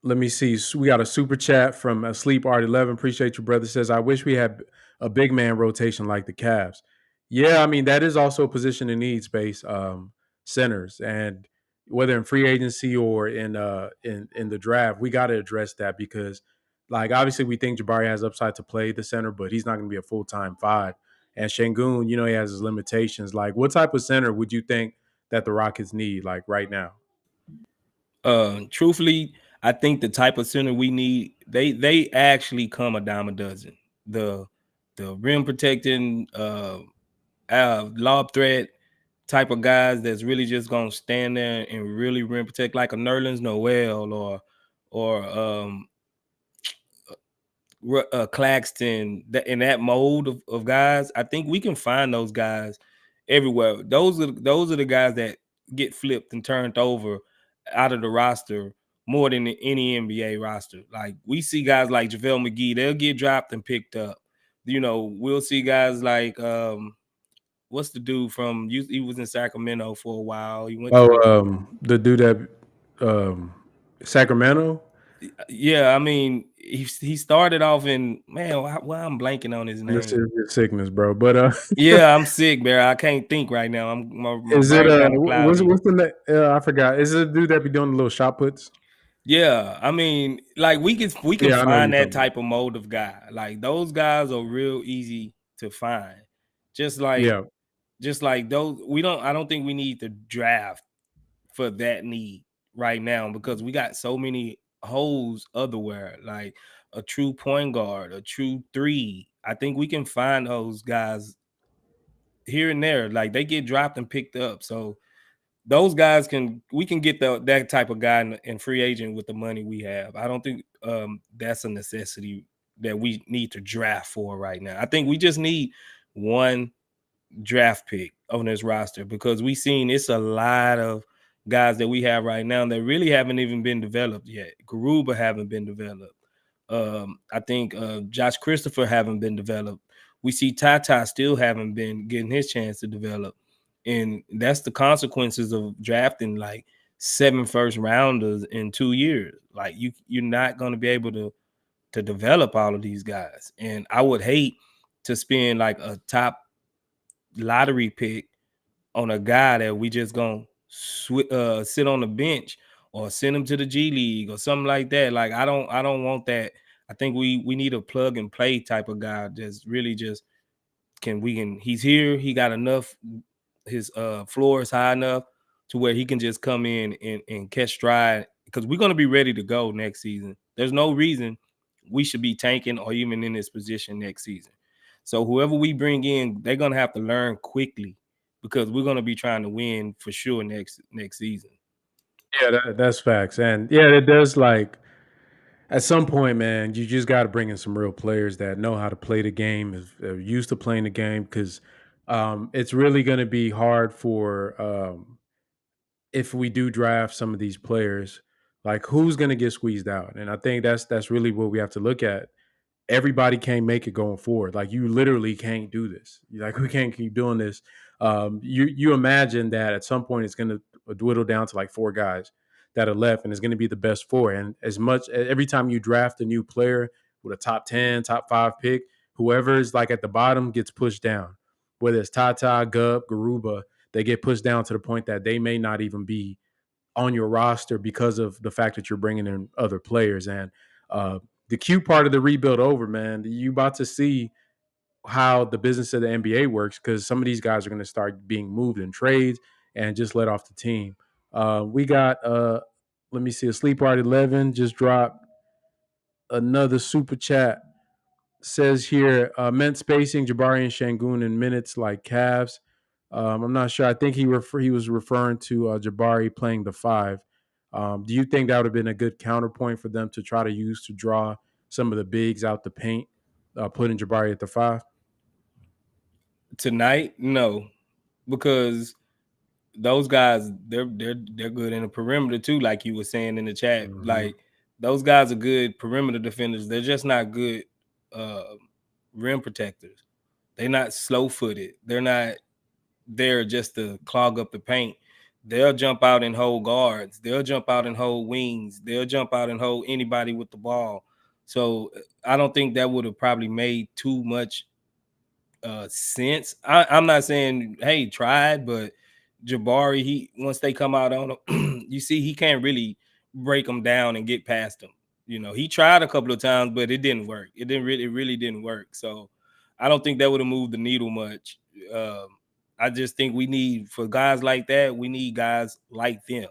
let me see. We got a super chat from Sleep Art 11. Appreciate you, brother. Says, I wish we had a big man rotation like the Cavs. Yeah, that is also a position in need space, centers, and whether in free agency or in the draft, we got to address that because, like, obviously we think Jabari has upside to play the center, but he's not going to be a full time five. And Sengun, he has his limitations. Like, what type of center would you think that the Rockets need, like right now? Truthfully, I think the type of center we need, they actually come a dime a dozen. The rim protecting, lob threat type of guys that's really just gonna stand there and really rim protect, like a Nerlens Noel or Claxton, in that mold of guys. I think we can find those guys everywhere. Those are the guys that get flipped and turned over out of the roster more than any NBA roster. Like we see guys like JaVale McGee, they'll get dropped and picked up. We'll see guys like what's the dude from? He was in Sacramento for a while. He went to the The dude that Sacramento. yeah. I mean, he started off in man. Why I'm blanking on his This name. is your sickness, bro. But Yeah, I'm sick, man. I can't think right now. My is it brain kind of cloudy. what's the name? I forgot. Is it a dude that be doing the little shot puts? Yeah, I mean, like we can Yeah, I know who find you're that talking about. type of mold of guy. Like those guys are real easy to find. Just like Yeah, just like those, I don't think we need to draft for that need right now because we got so many holes otherwhere. Like a true point guard, a true three. I think we can find those guys here and there. Like they get dropped and picked up. So those guys we can get that type of guy in free agent with the money we have. I don't think that's a necessity that we need to draft for right now. I think we just need one draft pick on this roster because we seen it's a lot of guys that we have right now that really haven't even been developed yet. Garuba haven't been developed. I think Josh Christopher haven't been developed. We see Tata still haven't been getting his chance to develop. And that's the consequences of drafting like 7 first rounders in 2 years. Like you're not going to be able to develop all of these guys. And I would hate to spend like a top lottery pick on a guy that we just gonna sit on the bench or send him to the G League or something like that. Like I don't want that. I think we need a plug and play type of guy that's really just he's here, he got enough, his floor is high enough to where he can just come in and catch stride because we're gonna be ready to go next season. There's no reason we should be tanking or even in this position next season. So whoever we bring in, they're gonna have to learn quickly because we're gonna be trying to win for sure next season. yeah, that's facts. And yeah, it does. Like at some point, man, you just got to bring in some real players that know how to play the game, are used to playing the game, because it's really going to be hard for if we do draft some of these players, like who's going to get squeezed out. And I think that's really what we have to look at. everybody can't make it going forward. Like you literally can't do this. Like we can't keep doing this. You imagine that at some point it's going to dwindle down to like 4 guys that are left, and it's going to be the best 4. And as much every time you draft a new player with a top 10, top 5 pick, whoever is like at the bottom gets pushed down. Whether it's Tata, Gub, Garuba, they get pushed down to the point that they may not even be on your roster because of the fact that you're bringing in other players. And the cute part of the rebuild over, man. You about to see how the business of the NBA works because some of these guys are going to start being moved in trades and just let off the team. We got, let me see, a Sleep Art 11 just dropped another super chat. Says here, meant spacing Jabari and Sengun in minutes like Cavs. I'm not sure. I think he was referring to Jabari playing the 5. Do you think that would have been a good counterpoint for them to try to use to draw some of the bigs out the paint, putting Jabari at the 5? Tonight, no, because those guys they're good in the perimeter too, like you were saying in the chat. Mm-hmm. Like those guys are good perimeter defenders. They're just not good rim protectors. They're not slow-footed. They're not there just to clog up the paint. They'll jump out and hold guards. They'll jump out and hold wings. They'll jump out and hold anybody with the ball. So I don't think that would have probably made too much sense. I'm not saying, hey, try it, but Jabari, he once they come out on him, you see, he can't really break them down and get past them. You know, he tried a couple of times, but it didn't work. It really didn't work. So I don't think that would have moved the needle much. I just think we need, for guys like that, we need guys like them,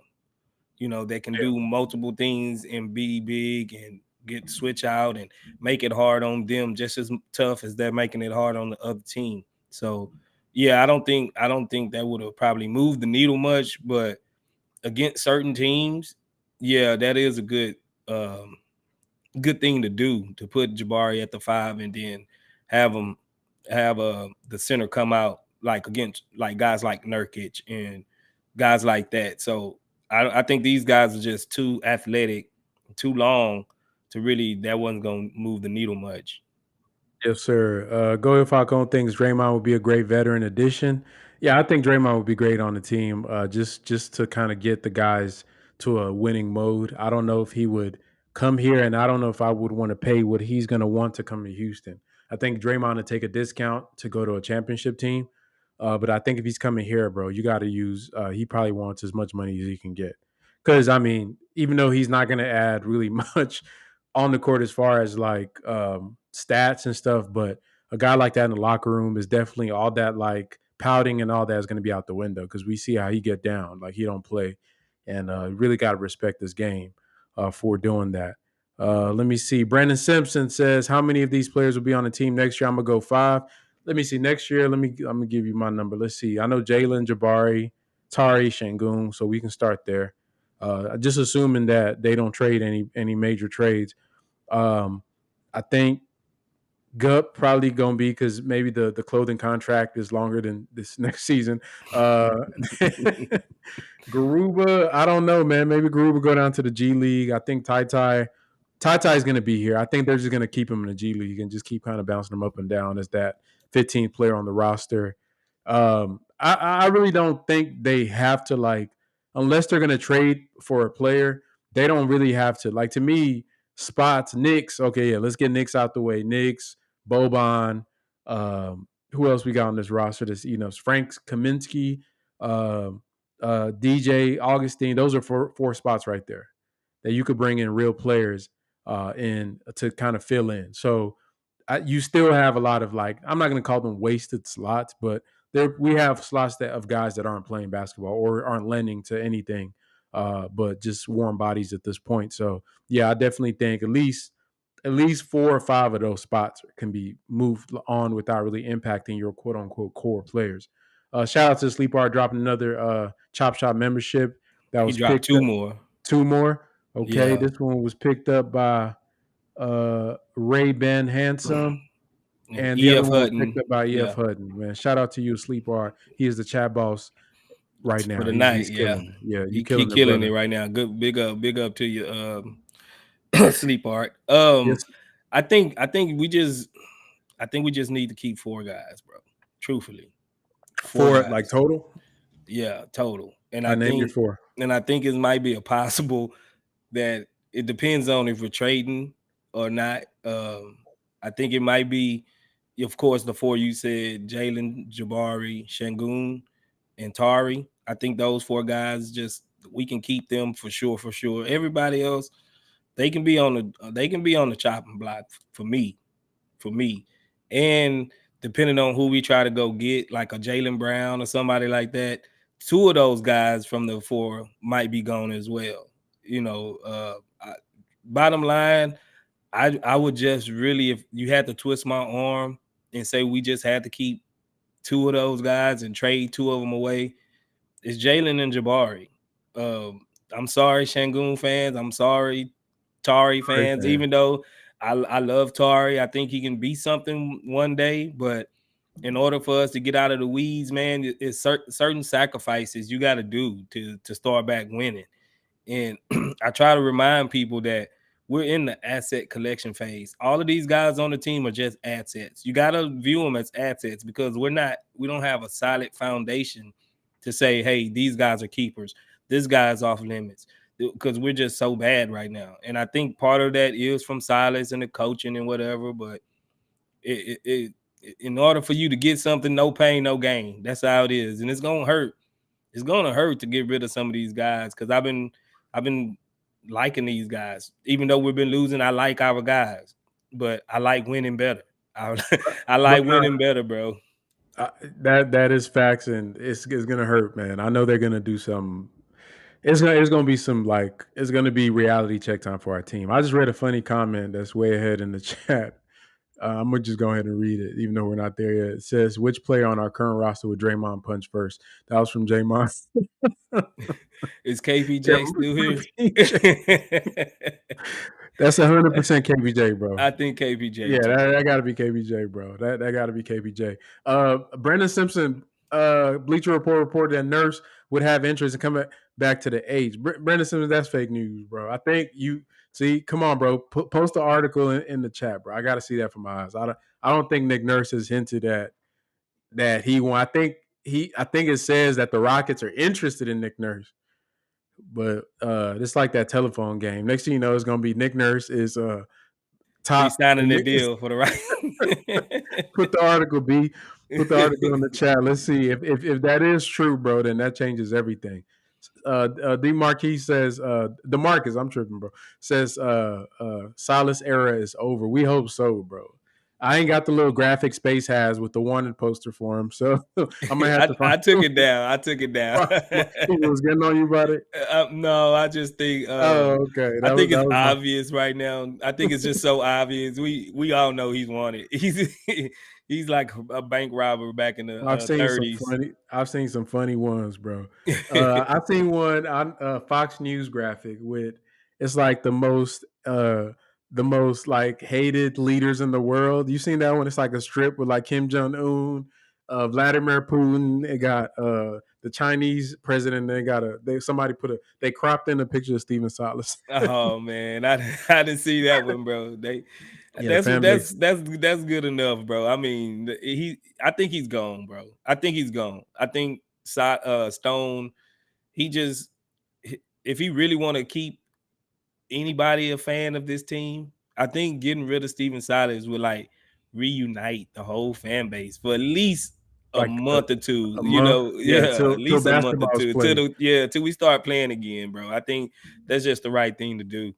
you know, that can do multiple things and be big and get switch out and make it hard on them just as tough as they're making it hard on the other team. So yeah, I don't think that would have probably moved the needle much, but against certain teams, yeah, that is a good thing to do, to put Jabari at the 5 and then have the center come out like against like guys like Nurkic and guys like that. So I think these guys are just too athletic, too long to really, that wasn't going to move the needle much. Yes, sir. Go if Falcone thinks Draymond would be a great veteran addition. Yeah, I think Draymond would be great on the team. Just to kind of get the guys to a winning mode. I don't know if he would come here, and I don't know if I would want to pay what he's going to want to come to Houston. I think Draymond would take a discount to go to a championship team. But I think if he's coming here, bro, you got to use. He probably wants as much money as he can get. Because I mean, even though he's not going to add really much on the court as far as like stats and stuff, but a guy like that in the locker room is definitely all that like pouting and all that is going to be out the window because we see how he get down. Like he don't play, and really got to respect this game for doing that. Let me see. Brandon Simpson says, "How many of these players will be on the team next year?" I'm gonna go 5. Let me see. Next year, I'm gonna give you my number. Let's see. I know Jalen, Jabari, Tari, Sengun, so we can start there. Just assuming that they don't trade any major trades. I think Gup probably gonna be because maybe the clothing contract is longer than this next season. Garuba, I don't know, man. Maybe Garuba go down to the G League. I think Ty is gonna be here. I think they're just gonna keep him in the G League and just keep kind of bouncing him up and down as that 15th player on the roster. I really don't think they have to like unless they're gonna trade for a player. They don't really have to. Like to me, spots Knicks. Okay, yeah, let's get Knicks out the way. Knicks, Boban. Who else we got on this roster? This Frank Kaminsky, DJ Augustine. Those are four spots right there that you could bring in real players in to kind of fill in. So you still have a lot of like I'm not going to call them wasted slots, but we have slots of guys that aren't playing basketball or aren't lending to anything, but just warm bodies at this point. So yeah, I definitely think at least 4 or 5 of those spots can be moved on without really impacting your quote unquote core players. Shout out to Sleep Art dropping another Chop Shop membership that He was dropped picked 2 up. more. 2 more. Okay, Yeah. this one was picked up by Ray Ben Handsome. And the other EF one was picked Hutton. up by EF Yeah. Hutton. Man, shout out to you, Sleep Art. He is the chat boss right now. For the He's night, yeah. killing it. Yeah, you He killing it, killing brother. it right now. Good, big up to you, Sleep Art. Yes. I think we just need to keep 4 guys, bro. Truthfully, 4 For like guys. total, Yeah, total. And I named your 4. I think it might be a possible that it depends on if we're trading or not. I think it might be, of course, the 4 you said: Jalen, Jabari, Sengun, and Tari. I think those 4 guys, just we can keep them for sure. For sure, everybody else, they can be on the chopping block for me. And depending on who we try to go get, like a Jalen Brown or somebody like that, 2 of those guys from the 4 might be gone as well. Bottom line, I would just really, if you had to twist my arm and say we just had to keep 2 of those guys and trade 2 of them away, it's Jalen and Jabari. I'm sorry, Sengun fans. I'm sorry, Tari fans. Even though I love Tari, I think he can be something one day. But in order for us to get out of the weeds, man, it's certain sacrifices you got to do to start back winning. And I try to remind people that we're in the asset collection phase. All of these guys on the team are just assets. You got to view them as assets because we don't have a solid foundation to say, hey, these guys are keepers. This guy's off limits, because we're just so bad right now. And I think part of that is from Silas and the coaching and whatever. But in order for you to get something, no pain, no gain. That's how it is. And it's going to hurt. It's going to hurt to get rid of some of these guys, because I've been liking these guys. Even though we've been losing, I like our guys. But I like winning better. I like winning better, bro. That is facts, and it's gonna hurt, man. I know they're gonna do some. It's gonna be some, like, it's gonna be reality check time for our team. I just read a funny comment that's way ahead in the chat. I'm gonna just go ahead and read it, even though we're not there yet. It says, "Which player on our current roster would Draymond punch first?" That was from Jamon. Is KPJ still here? That's 100% KPJ, bro. I think KPJ. Yeah, that got to be KPJ, bro. That got to be KPJ. Brandon Simpson, Bleacher Report reported that Nurse would have interest in coming back to the H. Brandon Simpson, that's fake news, bro. I think you see. Come on, bro. Post the article in the chat, bro. I got to see that from my eyes. I don't think Nick Nurse has hinted at that he won. I think it says that the Rockets are interested in Nick Nurse. But it's like that telephone game. Next thing you know, it's gonna be Nick Nurse is top. He's signing the deal for the right. Put the article B. Put the article in the chat. Let's see if that is true, bro. Then that changes everything. D Marquis says DeMarcus, I'm tripping, bro. Says Silas era is over. We hope so, bro. I ain't got the little graphic Space has with the wanted poster for him, so I'm gonna have to find. I took it down. He was getting on you about it. No, I just think. Okay. I think it's obvious right now. I think it's just so obvious. We all know he's wanted. He's like a bank robber back in the 30s. I've seen some funny ones, bro. I've seen one on Fox News graphic with, it's like the most like hated leaders in the world. You seen that one? It's like a strip with like Kim Jong Un, Vladimir Putin. It got the Chinese president. They cropped in a picture of Stephen Silas. Oh man, I didn't see that one, bro. That's good enough, bro. I mean, I think he's gone, bro. I think he's gone. I think Stone, if he really want to keep anybody a fan of this team, I think getting rid of Stephen Silas would like reunite the whole fan base for at least a month or two. At least a month or two till we start playing again, bro. I think that's just the right thing to do.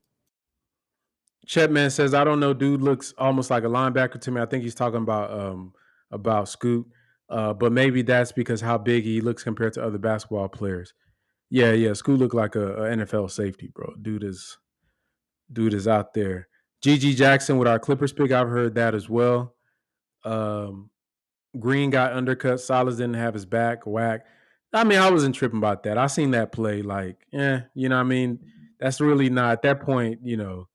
Chetman says, I don't know, dude looks almost like a linebacker to me. I think he's talking about Scoot. But maybe that's because how big he looks compared to other basketball players. Yeah. Scoot looked like a NFL safety, bro. Dude is out there. GG Jackson with our Clippers pick. I've heard that as well. Green got undercut. Silas didn't have his back. Whack. I mean, I wasn't tripping about that. I seen that play. Like, you know what I mean? That's really not, at that point, you know,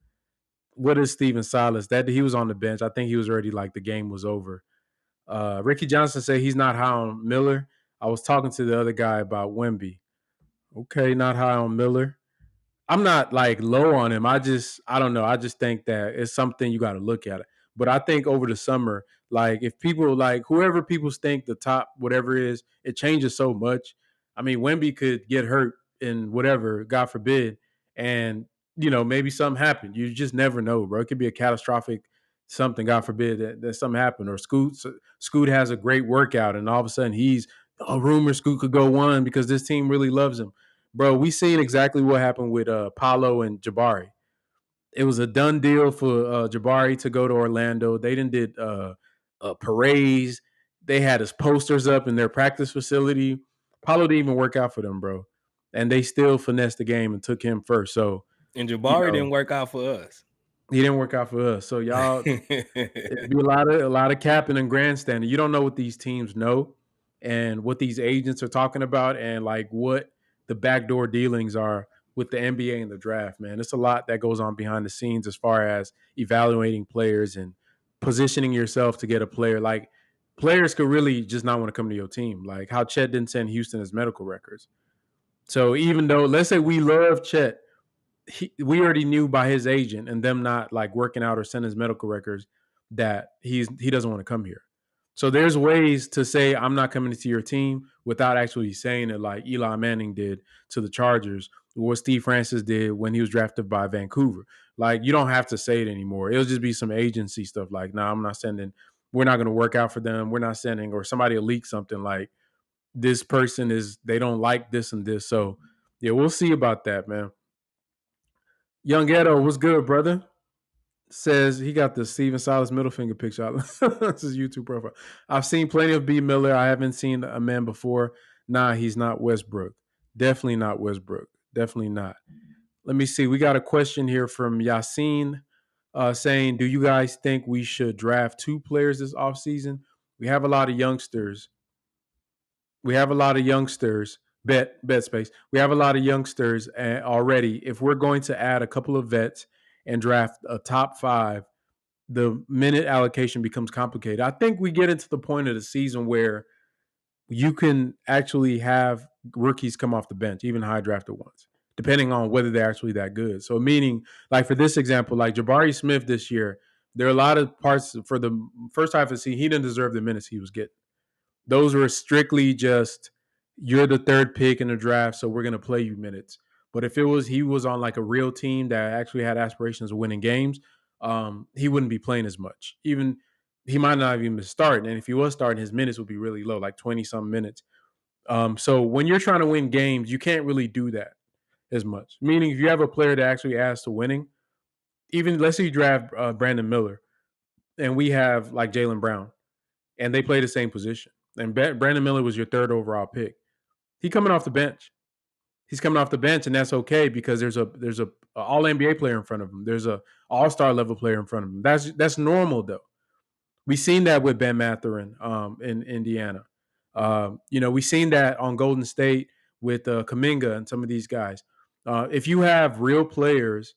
what is Stephen Silas? That he was on the bench. I think he was already, like, the game was over. Ricky Johnson said he's not high on Miller. I was talking to the other guy about Wemby. Okay, not high on Miller. I'm not like low on him. I don't know. I just think that it's something you got to look at it. But I think over the summer, like if people like whoever people think the top whatever is, it changes so much. I mean, Wemby could get hurt in whatever, God forbid, and maybe something happened. You just never know, bro. It could be a catastrophic something, God forbid, that something happened. Or Scoot has a great workout, and all of a sudden he's a rumor Scoot could go one because this team really loves him. Bro, we seen exactly what happened with Paolo and Jabari. It was a done deal for Jabari to go to Orlando. They did parades. They had his posters up in their practice facility. Paolo didn't even work out for them, bro. And they still finessed the game and took him first. So, and Jabari didn't work out for us. He didn't work out for us. So y'all, it'd be a lot of capping and grandstanding. You don't know what these teams know and what these agents are talking about and like what the backdoor dealings are with the NBA and the draft, man. It's a lot that goes on behind the scenes as far as evaluating players and positioning yourself to get a player. Like players could really just not want to come to your team. Like how Chet didn't send Houston his medical records. So even though let's say we love Chet, we already knew by his agent and them not like working out or sending his medical records that he doesn't want to come here. So there's ways to say I'm not coming to your team without actually saying it, like Eli Manning did to the Chargers, or what Steve Francis did when he was drafted by Vancouver. Like you don't have to say it anymore. It'll just be some agency stuff like, nah, I'm not sending. We're not going to work out for them. We're not sending, or somebody will leak something like this person is they don't like this and this. So yeah, we'll see about that, man. Young Ghetto, what's good, brother? Says he got the Stephen Silas middle finger picture out. That's his YouTube profile. I've seen plenty of B. Miller. I haven't seen a man before. Nah, he's not Westbrook. Definitely not Westbrook. Definitely not. Let me see. We got a question here from Yassine saying, do you guys think we should draft 2 players this offseason? We have a lot of youngsters. Bet space. We have a lot of youngsters already. If we're going to add a couple of vets and draft a top 5, the minute allocation becomes complicated. I think we get into the point of the season where you can actually have rookies come off the bench, even high drafted ones, depending on whether they're actually that good. So meaning, like for this example, like Jabari Smith this year, there are a lot of parts for the first half of the season, he didn't deserve the minutes he was getting. Those were strictly just you're the 3rd pick in the draft, so we're gonna play you minutes. But if he was on like a real team that actually had aspirations of winning games, he wouldn't be playing as much. Even he might not even be starting, and if he was starting, his minutes would be really low, like 20-some minutes. So when you're trying to win games, you can't really do that as much. Meaning, if you have a player that actually adds to winning, even let's say you draft Brandon Miller, and we have like Jalen Brown, and they play the same position and Brandon Miller was your 3rd overall pick. He coming off the bench. He's coming off the bench, and that's okay because there's a all NBA player in front of him. There's a all-star level player in front of him. That's normal though. We've seen that with Ben Mathurin in Indiana. We've seen that on Golden State with Kuminga and some of these guys. If you have real players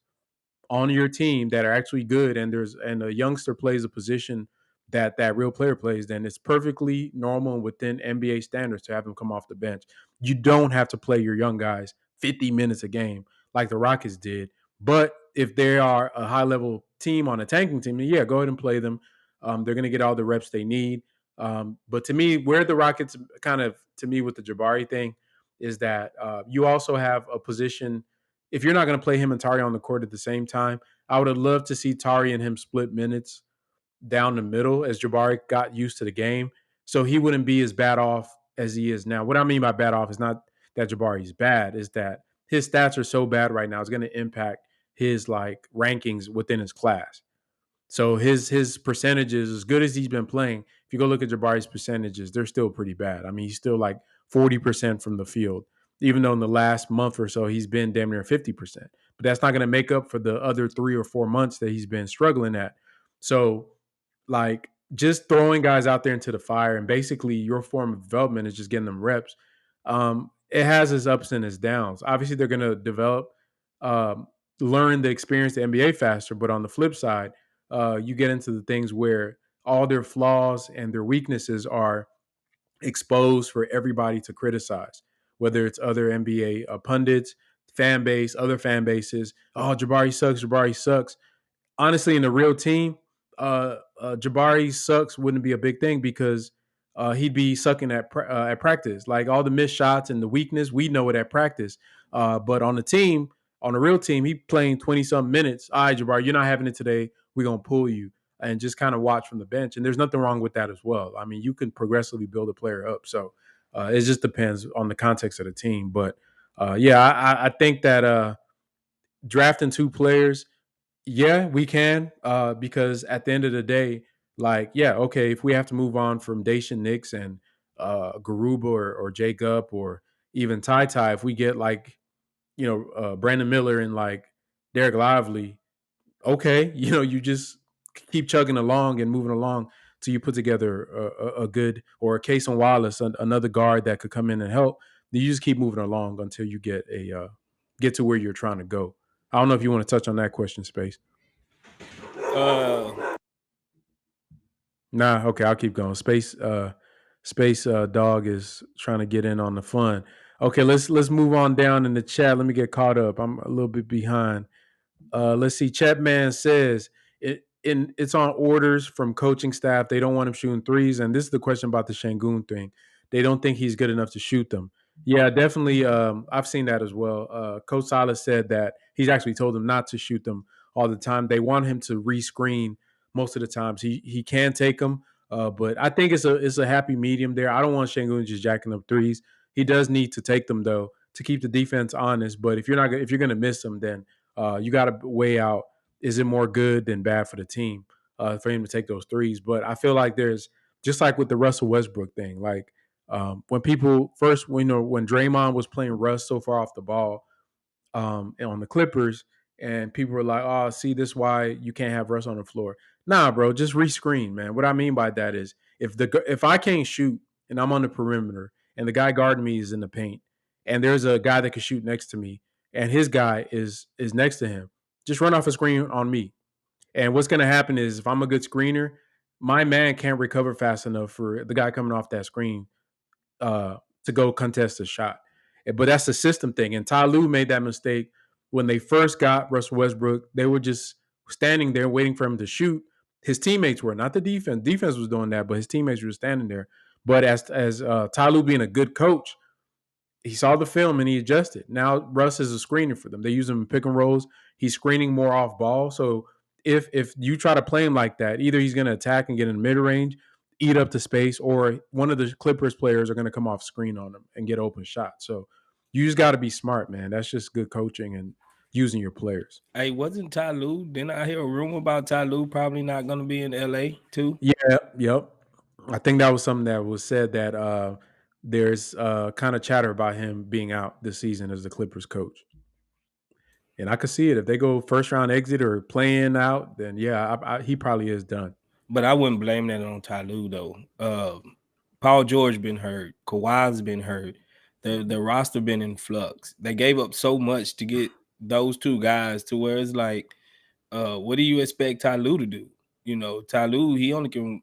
on your team that are actually good and a youngster plays a position that real player plays, then it's perfectly normal and within NBA standards to have them come off the bench. You don't have to play your young guys 50 minutes a game like the Rockets did. But if they are a high level team on a tanking team, then yeah, go ahead and play them. They're going to get all the reps they need. But to me, where the Rockets kind of, to me, with the Jabari thing is that you also have a position. If you're not going to play him and Tari on the court at the same time, I would have loved to see Tari and him split minutes down the middle as Jabari got used to the game, so he wouldn't be as bad off as he is now. What I mean by bad off is not that Jabari's bad, is that his stats are so bad right now, it's going to impact his like rankings within his class. So his percentages, as good as he's been playing, if you go look at Jabari's percentages, they're still pretty bad. I mean, he's still like 40% from the field, even though in the last month or so he's been damn near 50%. But that's not going to make up for the other 3 or 4 months that he's been struggling at. So like just throwing guys out there into the fire and basically your form of development is just getting them reps. It has its ups and its downs. Obviously, they're going to develop, learn the experience the NBA faster. But on the flip side, you get into the things where all their flaws and their weaknesses are exposed for everybody to criticize, whether it's other NBA pundits, fan base, other fan bases. Oh, Jabari sucks. Jabari sucks. Honestly, in the real team, Jabari sucks wouldn't be a big thing because he'd be sucking at practice. Like all the missed shots and the weakness, we know it at practice. But on the team, on a real team, he playing 20 some minutes. All right, Jabari, you're not having it today. We're gonna pull you and just kind of watch from the bench. And there's nothing wrong with that as well. I mean, you can progressively build a player up. So it just depends on the context of the team. But yeah, I think that drafting two players, yeah, we can, because at the end of the day, like, yeah, okay, if we have to move on from Dacian Nix and Garuba or Jacob or even Ty Ty, if we get like, Brandon Miller and like Derek Lively, okay, you just keep chugging along and moving along till you put together a good, or a Cason Wallace, another guard that could come in and help. You just keep moving along until you get to where you're trying to go. I don't know if you want to touch on that question, Space. Nah, okay, I'll keep going. Space Dog is trying to get in on the fun. Okay, let's move on down in the chat. Let me get caught up. I'm a little bit behind. Let's see. Chatman says it's on orders from coaching staff. They don't want him shooting threes, and this is the question about the Sengun thing. They don't think he's good enough to shoot them. Yeah, definitely. I've seen that as well. Coach Silas said that he's actually told them not to shoot them all the time. They want him to rescreen most of the times. He can take them, but I think it's a happy medium there. I don't want Sengun just jacking up threes. He does need to take them though to keep the defense honest. But if you're gonna miss them, then you got to weigh out, is it more good than bad for the team for him to take those threes? But I feel like there's, just like with the Russell Westbrook thing, like when people first, when Draymond was playing Russ so far off the ball on the Clippers, and people were like, "Oh, see, this is why you can't have Russ on the floor." Nah, bro, just rescreen, man. What I mean by that is, if I can't shoot and I'm on the perimeter and the guy guarding me is in the paint, and there's a guy that can shoot next to me, and his guy is next to him, just run off a screen on me. And what's going to happen is, if I'm a good screener, my man can't recover fast enough for the guy coming off that screen to go contest a shot. But that's the system thing. And Ty Lue made that mistake when they first got Russell Westbrook. They were just standing there waiting for him to shoot. His teammates were, not the defense. Defense was doing that, but his teammates were standing there. But as Ty Lue being a good coach, he saw the film and he adjusted. Now Russ is a screener for them. They use him in pick and rolls. He's screening more off ball. So if you try to play him like that, either he's going to attack and get in mid range, eat up the space, or one of the Clippers players are going to come off screen on him and get open shots. So you just got to be smart, man. That's just good coaching and using your players. Hey, wasn't Ty Lue? Didn't I hear a rumor about Ty Lue probably not going to be in LA too? Yeah, yep. I think that was something that was said, that there's kind of chatter about him being out this season as the Clippers coach. And I could see it. If they go first round exit or playing out, then yeah, he probably is done. But I wouldn't blame that on Ty Lue though. Paul George been hurt. Kawhi's been hurt. The roster been in flux. They gave up so much to get those two guys to where it's like, what do you expect Ty Lue to do? Ty Lue, he only can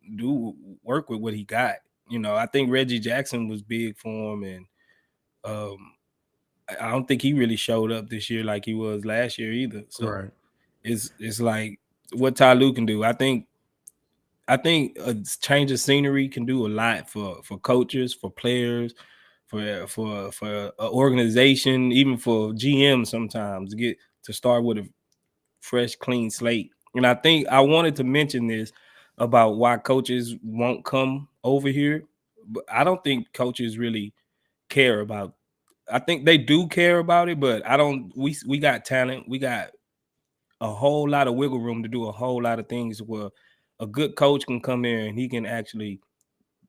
work with what he got. I think Reggie Jackson was big for him, and I don't think he really showed up this year like he was last year either. So right. It's like what Ty Lue can do. I think a change of scenery can do a lot for coaches, for players, for an organization, even for GM sometimes to start with a fresh, clean slate. And I think I wanted to mention this about why coaches won't come over here, but I don't think coaches really care about. I think they do care about it, but I don't. We got talent. We got a whole lot of wiggle room to do a whole lot of things where a good coach can come in and he can actually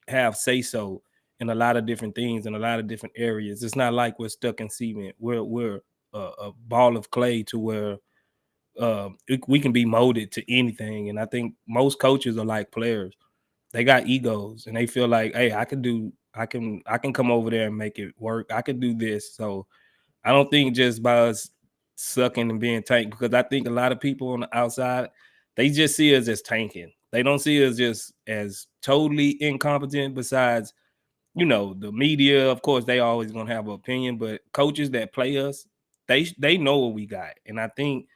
have say so in a lot of different things in a lot of different areas. It's not like we're stuck in cement. We're a ball of clay to where we can be molded to anything. And I think most coaches are like players. They got egos and they feel like, hey, I can come over there and make it work. I can do this. So I don't think just by us sucking and being tanked, because I think a lot of people on the outside, they just see us as tanking. They don't see us just as totally incompetent. Besides, the media, of course, they always gonna have an opinion, but coaches that play us, they know what we got, and I think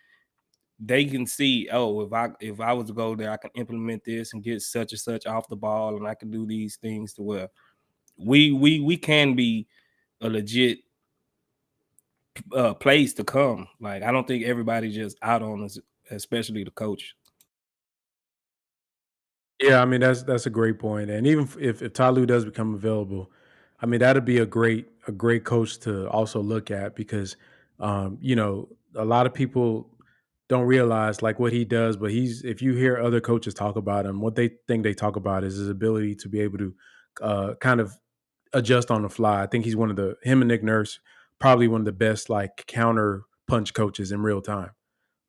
they can see, oh, if I was to go there, I can implement this and get such and such off the ball, and I can do these things to where we can be a legit place to come. Like, I don't think everybody just out on us, especially the coach. Yeah, I mean that's a great point. And even if Tyloo does become available, I mean that'd be a great coach to also look at because a lot of people don't realize like what he does, but he's if you hear other coaches talk about him, what they think they talk about is his ability to be able to kind of adjust on the fly. I think he's one of the him and Nick Nurse probably one of the best like counter punch coaches in real time.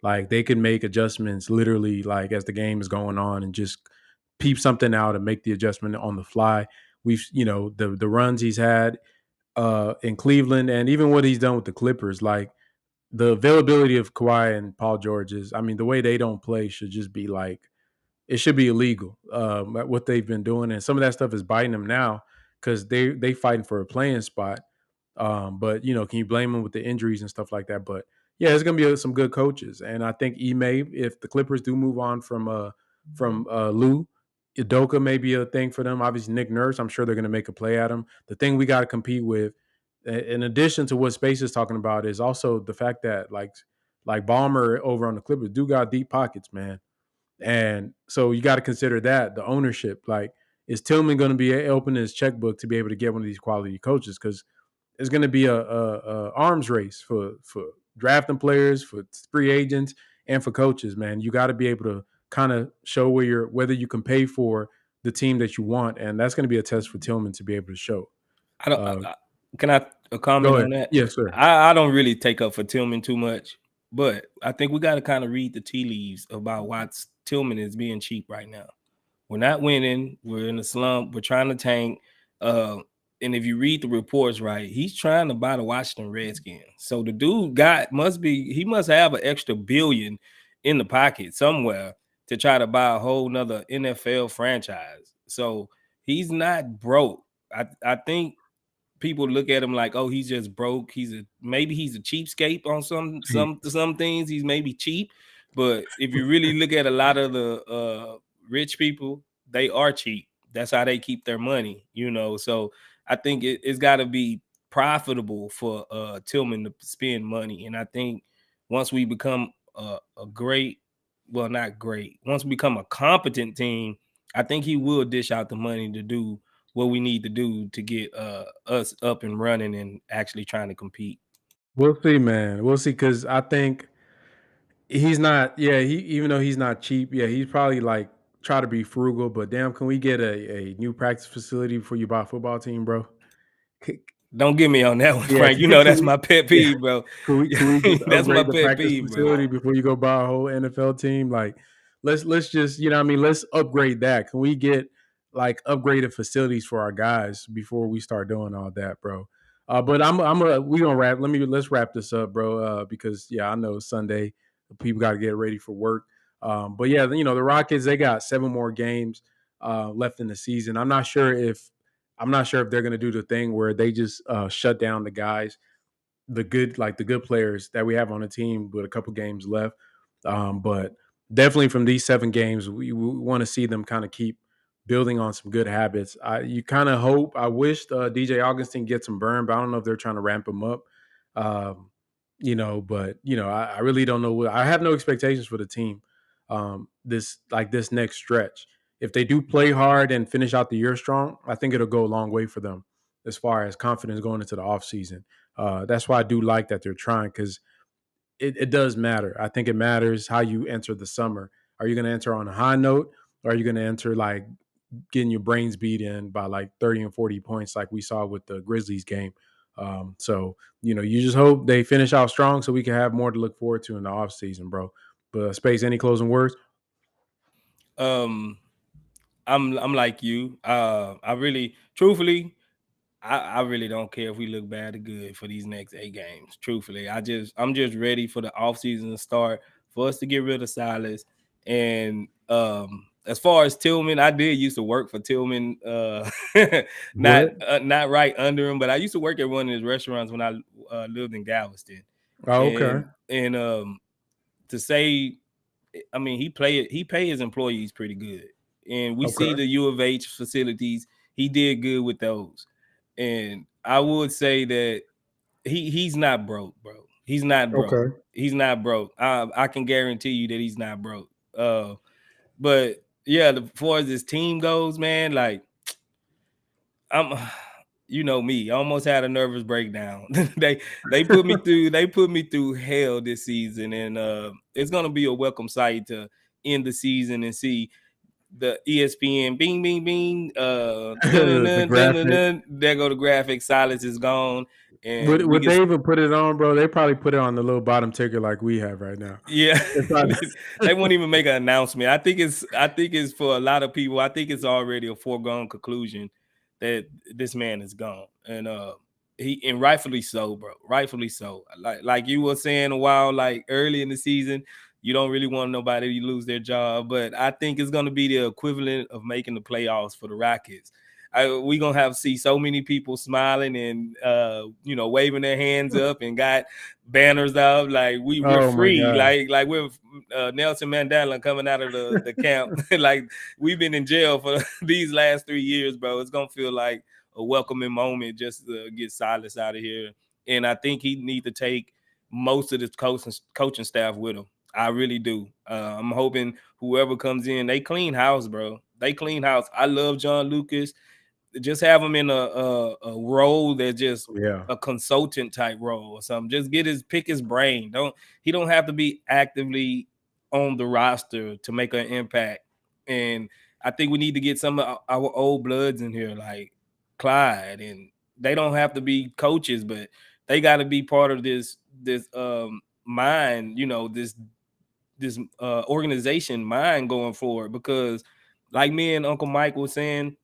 Like they can make adjustments literally like as the game is going on and just peep something out and make the adjustment on the fly. We've the runs he's had in Cleveland and even what he's done with the Clippers, like the availability of Kawhi and Paul George is, I mean, the way they don't play should just be like it should be illegal. What they've been doing, and some of that stuff is biting them now because they fighting for a playing spot. But can you blame them with the injuries and stuff like that? But yeah, it's gonna be some good coaches, and I think if the Clippers do move on from Lou, Udoka may be a thing for them. Obviously, Nick Nurse, I'm sure they're gonna make a play at him. The thing we got to compete with, in addition to what Space is talking about, is also the fact that like Balmer over on the Clippers do got deep pockets, man. And so you got to consider that the ownership. Like, is Tillman going to be opening his checkbook to be able to get one of these quality coaches? Because it's going to be a arms race for drafting players, for free agents, and for coaches. Man, you got to be able to kind of show whether you can pay for the team that you want, and that's going to be a test for Tillman to be able to show. I don't. Can I Go comment ahead. on that? Yes, sir. I don't really take up for Tillman too much, but I think we got to kind of read the tea leaves about why Tillman is being cheap right now. We're not winning. We're in a slump. We're trying to tank. And if you read the reports right, he's trying to buy the Washington Redskins. So the dude must have an extra billion in the pocket somewhere to try to buy a whole nother NFL franchise. So he's not broke. I think people look at him like, oh, he's just broke. Maybe he's a cheapskate on some things. He's maybe cheap, but if you really look at a lot of the rich people, they are cheap. That's how they keep their money, So I think it's got to be profitable for Tillman to spend money, and I think once we become once we become a competent team, I think he will dish out the money to do what we need to do to get us up and running and actually trying to compete. We'll see, man. We'll see because I think he's not. Yeah, he even though he's not cheap, yeah, he's probably like try to be frugal. But damn, can we get a new practice facility before you buy a football team, bro? Don't get me on that one, Yeah, Frank. That's we, my pet yeah. peeve, bro. Can we just That's my upgrade the pet practice peeve, bro. facility before you go buy a whole NFL team? Like, let's just what I mean, let's upgrade that. Can we get like upgraded facilities for our guys before we start doing all that, bro? But let's wrap this up, bro. Because yeah, I know it's Sunday, people got to get ready for work. But yeah, the Rockets, they got 7 more games left in the season. I'm not sure if they're going to do the thing where they just shut down the guys, the good players that we have on the team with a couple games left. But definitely from these 7 games, we want to see them kind of keep building on some good habits. You kind of hope. I wish DJ Augustin gets some burn, but I don't know if they're trying to ramp him up. Um, but I really don't know. I have no expectations for the team. This next stretch. If they do play hard and finish out the year strong, I think it'll go a long way for them as far as confidence going into the offseason. That's why I do like that they're trying because it does matter. I think it matters how you enter the summer. Are you going to enter on a high note, or are you going to enter like getting your brains beat in by like 30 and 40 points like we saw with the Grizzlies game? So you just hope they finish out strong so we can have more to look forward to in the offseason, bro. But Space, any closing words? I'm like you. I really, truthfully, I really don't care if we look bad or good for these next 8 games. Truthfully, I'm just ready for the offseason to start, for us to get rid of Silas. And as far as Tillman, I did used to work for Tillman, not right under him, but I used to work at one of his restaurants when I lived in Galveston. Oh, okay. And to say, I mean, he pay his employees pretty good, and we see Okay. the U of H facilities. He did good with those, and I would say that he's not broke, bro. He's not broke. Okay. He's not broke. I can guarantee you that he's not broke. But yeah, as far as this team goes, man, like I'm, you know me, I almost had a nervous breakdown. they put me through hell this season, and it's gonna be a welcome sight to end the season and see the ESPN bing bing bing dun, The dun, dun, dun, graphic. dun. There go the graphic. Silas is gone, and we Would can they even put it on, bro? They probably put it on the little bottom ticker like we have right now. yeah. It's not. They won't even make an announcement. I think it's for a lot of people. I think it's already a foregone conclusion that this man is gone, and rightfully so, bro. Rightfully so. Like you were saying a while, like early in the season, you don't really want nobody to lose their job, but I think it's going to be the equivalent of making the playoffs for the Rockets. We gonna have to see so many people smiling and waving their hands up and got banners out like we're Oh my free, god. like we're Nelson Mandela coming out of the camp. Like we've been in jail for these last 3 years, bro. It's gonna feel like a welcoming moment just to get Silas out of here. And I think he need to take most of the coaching staff with him. I really do. I'm hoping whoever comes in, they clean house, bro. They clean house. I love John Lucas. Just have him in a role that's just Yeah. a consultant type role or something. Just pick his brain. He don't have to be actively on the roster to make an impact. And I think we need to get some of our old bloods in here, like Clyde, and they don't have to be coaches, but they got to be part of this mind, this organization mind going forward. Because like me and Uncle Mike was saying,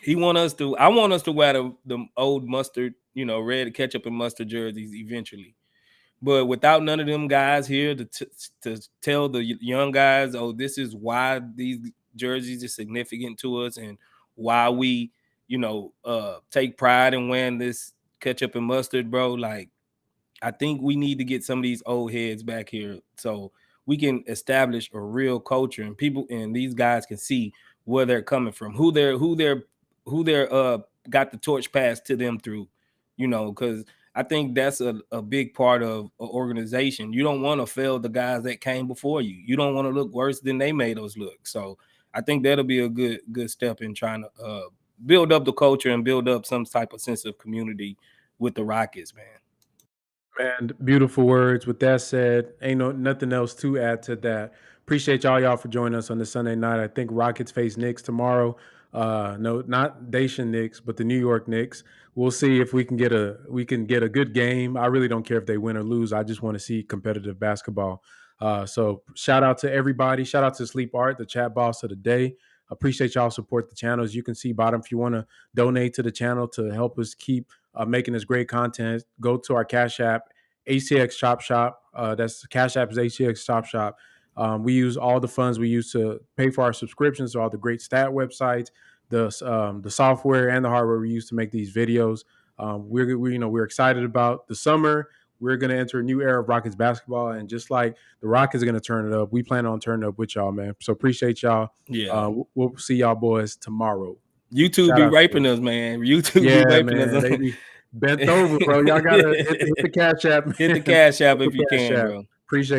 I want us to wear the old mustard, red ketchup and mustard jerseys eventually. But without none of them guys here to tell the young guys, oh, this is why these jerseys are significant to us and why we, take pride in wearing this ketchup and mustard, bro. Like, I think we need to get some of these old heads back here so we can establish a real culture and people and these guys can see where they're coming from, who they're got the torch passed to them through, because I think that's a big part of an organization. You don't want to fail the guys that came before you. You don't want to look worse than they made us look. So I think that'll be a good step in trying to build up the culture and build up some type of sense of community with the Rockets, man. Man, beautiful words. With that said, ain't nothing else to add to that. Appreciate y'all for joining us on this Sunday night. I think Rockets face Knicks tomorrow. No, not Dacian Knicks, but the New York Knicks. We'll see if we can get a good game. I really don't care if they win or lose. I just want to see competitive basketball. So shout out to everybody. Shout out to Sleep Art, the chat boss of the day. Appreciate y'all support the channel. As you can see bottom, if you want to donate to the channel to help us keep making this great content, go to our Cash App, ACX Chop Shop. That's Cash App is ACX Chop Shop. We use all the funds we use to pay for our subscriptions to all the great stat websites, the software and the hardware we use to make these videos. We're excited about the summer. We're going to enter a new era of Rockets basketball, and just like the Rockets are going to turn it up, we plan on turning it up with y'all, man. So appreciate y'all. Yeah. We'll see y'all boys tomorrow. YouTube Shout be out to raping us, man. YouTube be yeah, raping man. They us. be bent over, bro. Y'all gotta hit the Cash App, man. Hit the Cash App Hit if the you Cash can, App. bro. Appreciate